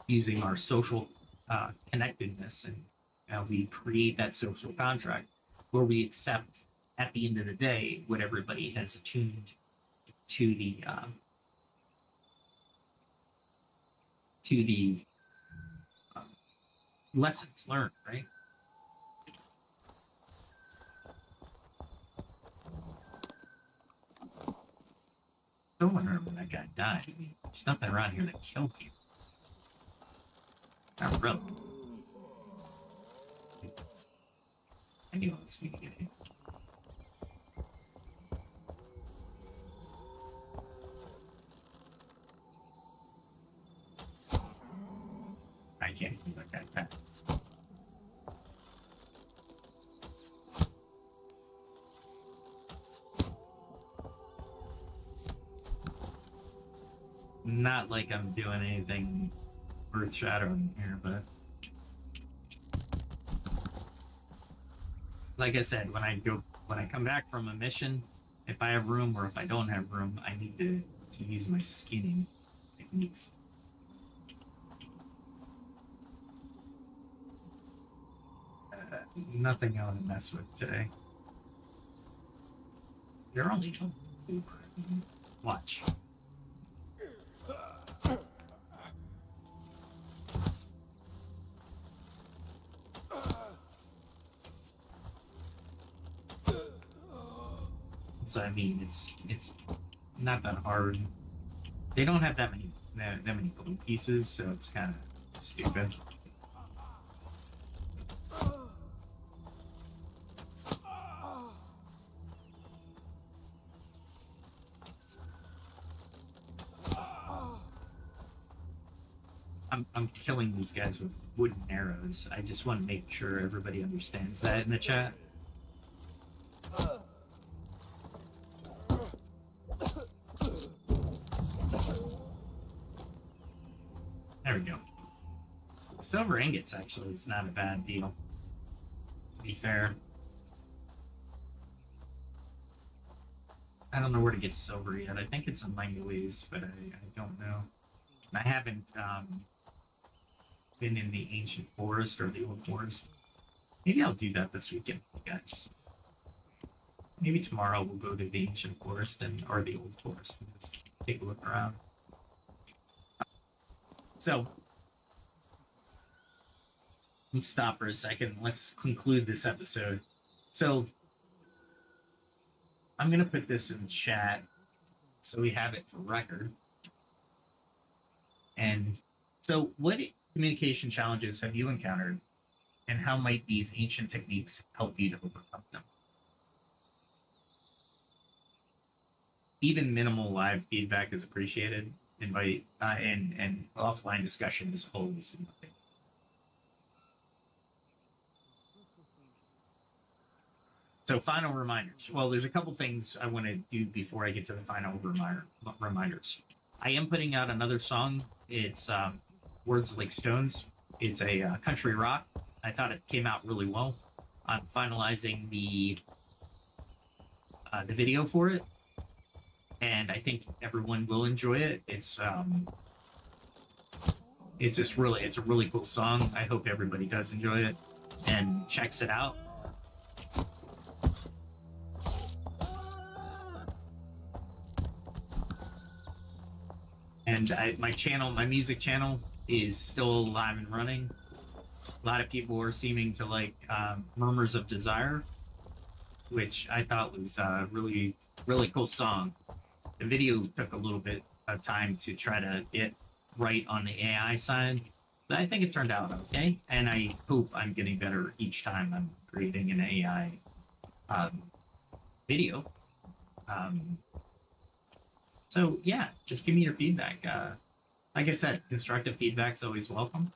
using our social connectedness, and we create that social contract where we accept, at the end of the day, what everybody has attuned to the lessons learned, right? Don't wonder when that guy died. I mean, there's nothing around here that killed you. Not really. Anyone else need to get in? I can't do that guy back. not like I'm doing anything earth-shattering here, but like I said, when I come back from a mission, if I have room or if I don't have room, I need to use my skinning techniques. Nothing I want to mess with today. You're only watch. So I mean, it's not that hard. They don't have that many gold pieces, so it's kind of stupid. I'm killing these guys with wooden arrows. I just want to make sure everybody understands that in the chat. There we go. Silver ingots, actually, is not a bad deal, to be fair. I don't know where to get silver yet. I think it's in Language, but I don't know. I haven't been in the ancient forest or the old forest. Maybe I'll do that this weekend, guys. Maybe tomorrow we'll go to the ancient forest or the old forest and just take a look around. So let's stop for a second. Let's conclude this episode. So I'm going to put this in chat so we have it for record. And so what communication challenges have you encountered, and how might these ancient techniques help you to overcome them? Even minimal live feedback is appreciated. Invite and offline discussion is always nothing. So final reminders. Well, there's a couple things I want to do before I get to the final reminders. I am putting out another song. It's Words Like Stones. It's a country rock. I thought it came out really well. I'm finalizing the video for it, and I think everyone will enjoy it. It's a really cool song. I hope everybody does enjoy it and checks it out. And my music channel is still alive and running. A lot of people are seeming to like Murmurs of Desire, which I thought was a really, really cool song. The video took a little bit of time to try to get right on the AI side, but I think it turned out okay. And I hope I'm getting better each time I'm creating an AI video. So yeah, just give me your feedback. Like I said, constructive feedback's always welcome.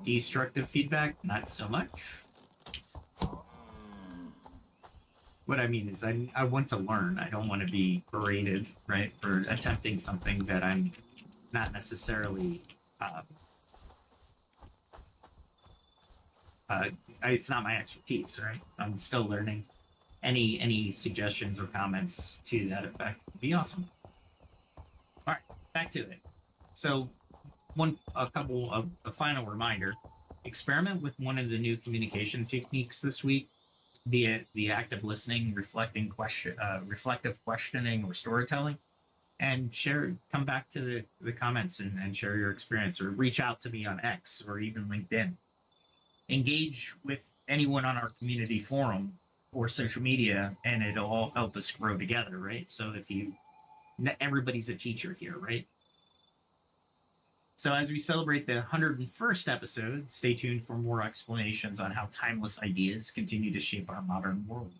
Destructive feedback, not so much. What I mean is I want to learn. I don't want to be berated, right, for attempting something that I'm not necessarily... it's not my expertise, right? I'm still learning. Any suggestions or comments to that effect would be awesome. All right, back to it. So a final reminder: experiment with one of the new communication techniques this week, be it the active listening, reflective questioning, or storytelling, and come back to the comments and share your experience, or reach out to me on X or even LinkedIn. Engage with anyone on our community forum or social media, and it'll all help us grow together, right? So everybody's a teacher here, right? So as we celebrate the 101st episode, stay tuned for more explanations on how timeless ideas continue to shape our modern world.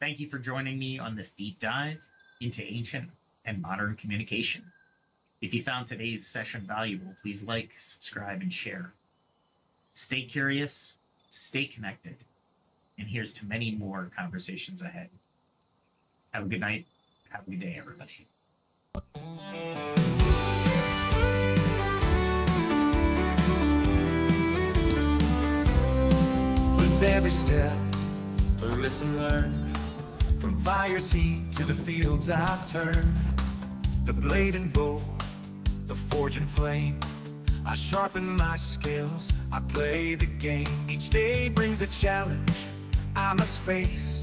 Thank you for joining me on this deep dive into ancient and modern communication. If you found today's session valuable, please like, subscribe, and share. Stay curious, stay connected, and here's to many more conversations ahead. Have a good night. Have a good day, everybody. With every step, a lesson learned. From fire's heat to the fields I've turned. The blade and bow, the forge and flame. I sharpen my skills, I play the game. Each day brings a challenge I must face.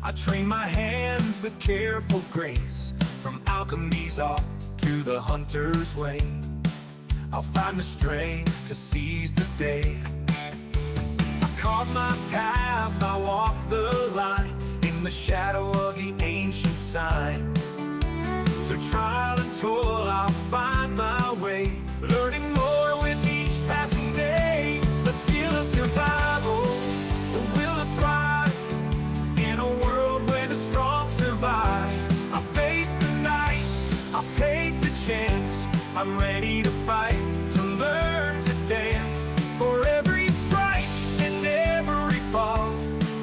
I train my hands with careful grace. From alchemy's art to the hunter's way, I'll find the strength to seize the day. I carve my path, I walk the line, in the shadow of the ancient sign. Through trial and toil I'll find my way, learning more with each passing day. The skill of survival, the will to thrive, in a world where the strong survive. I'll face the night, I'll take the chance. I'm ready to fight, to learn to dance. For every strike and every fall,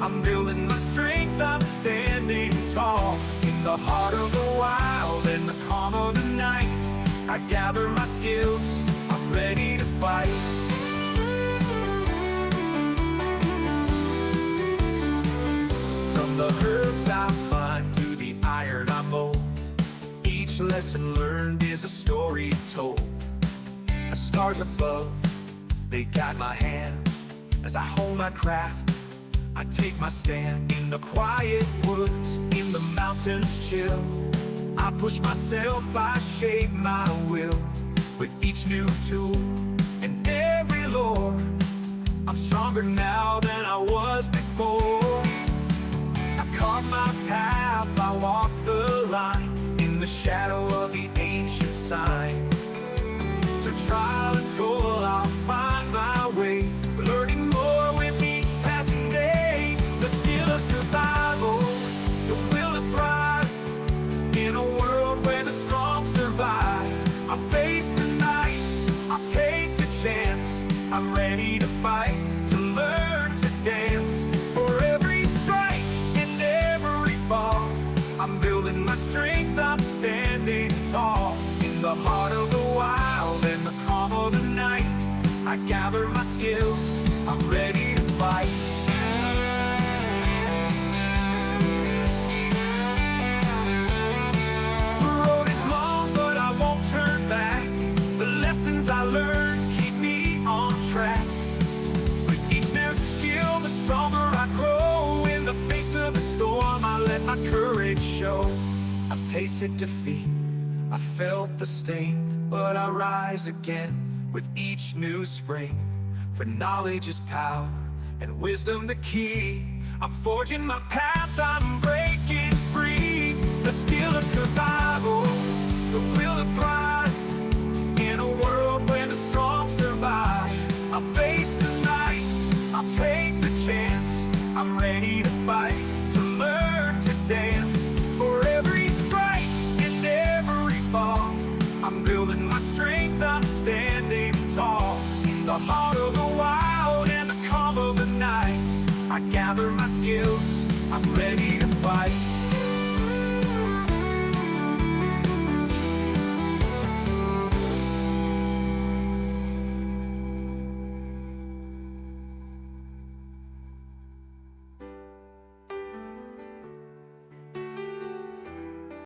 I'm building my strength, I'm standing tall. In the heart of the wild and the calm of the night, I gather my skills, I'm ready to fight. From the herbs I find to the iron I mold, each lesson learned is a story told. The stars above, they guide my hand. As I hone my craft, I take my stand. In the quiet woods, in the mountains chill, I push myself, I shape my will. With each new tool and every lore, I'm stronger now than I was before. I carve my path, I walk the line, in the shadow of the ancient sign. Through trial and toil I'll find my way, learning more with each passing day. The skill of survival, the will to thrive, in a world where the strong survive. I'll face the night, I'll take the chance. I'm ready to fight, to learn to dance. For every strike and every fall, I'm building my strength, I'm standing tall. In the heart of the wild and the calm of the night, I gather my skills, I'm ready to fight. The road is long, but I won't turn back. The lessons I learned keep me on track. With each new skill, the stronger I grow. In the face of the storm, I let my courage show. I've tasted defeat, I felt the sting, but I rise again with each new spring. For knowledge is power, and wisdom the key. I'm forging my path, I'm breaking free. The skill of survival, the will to thrive, in a world where the strong survive. I'll face the night, I'll take the chance. I'm ready to fight, to learn to dance. For every strike and every fall, I'm building my strength, I'm standing tall. In the heart of the wild and the calm of the night, I gather my skills, I'm ready to fight.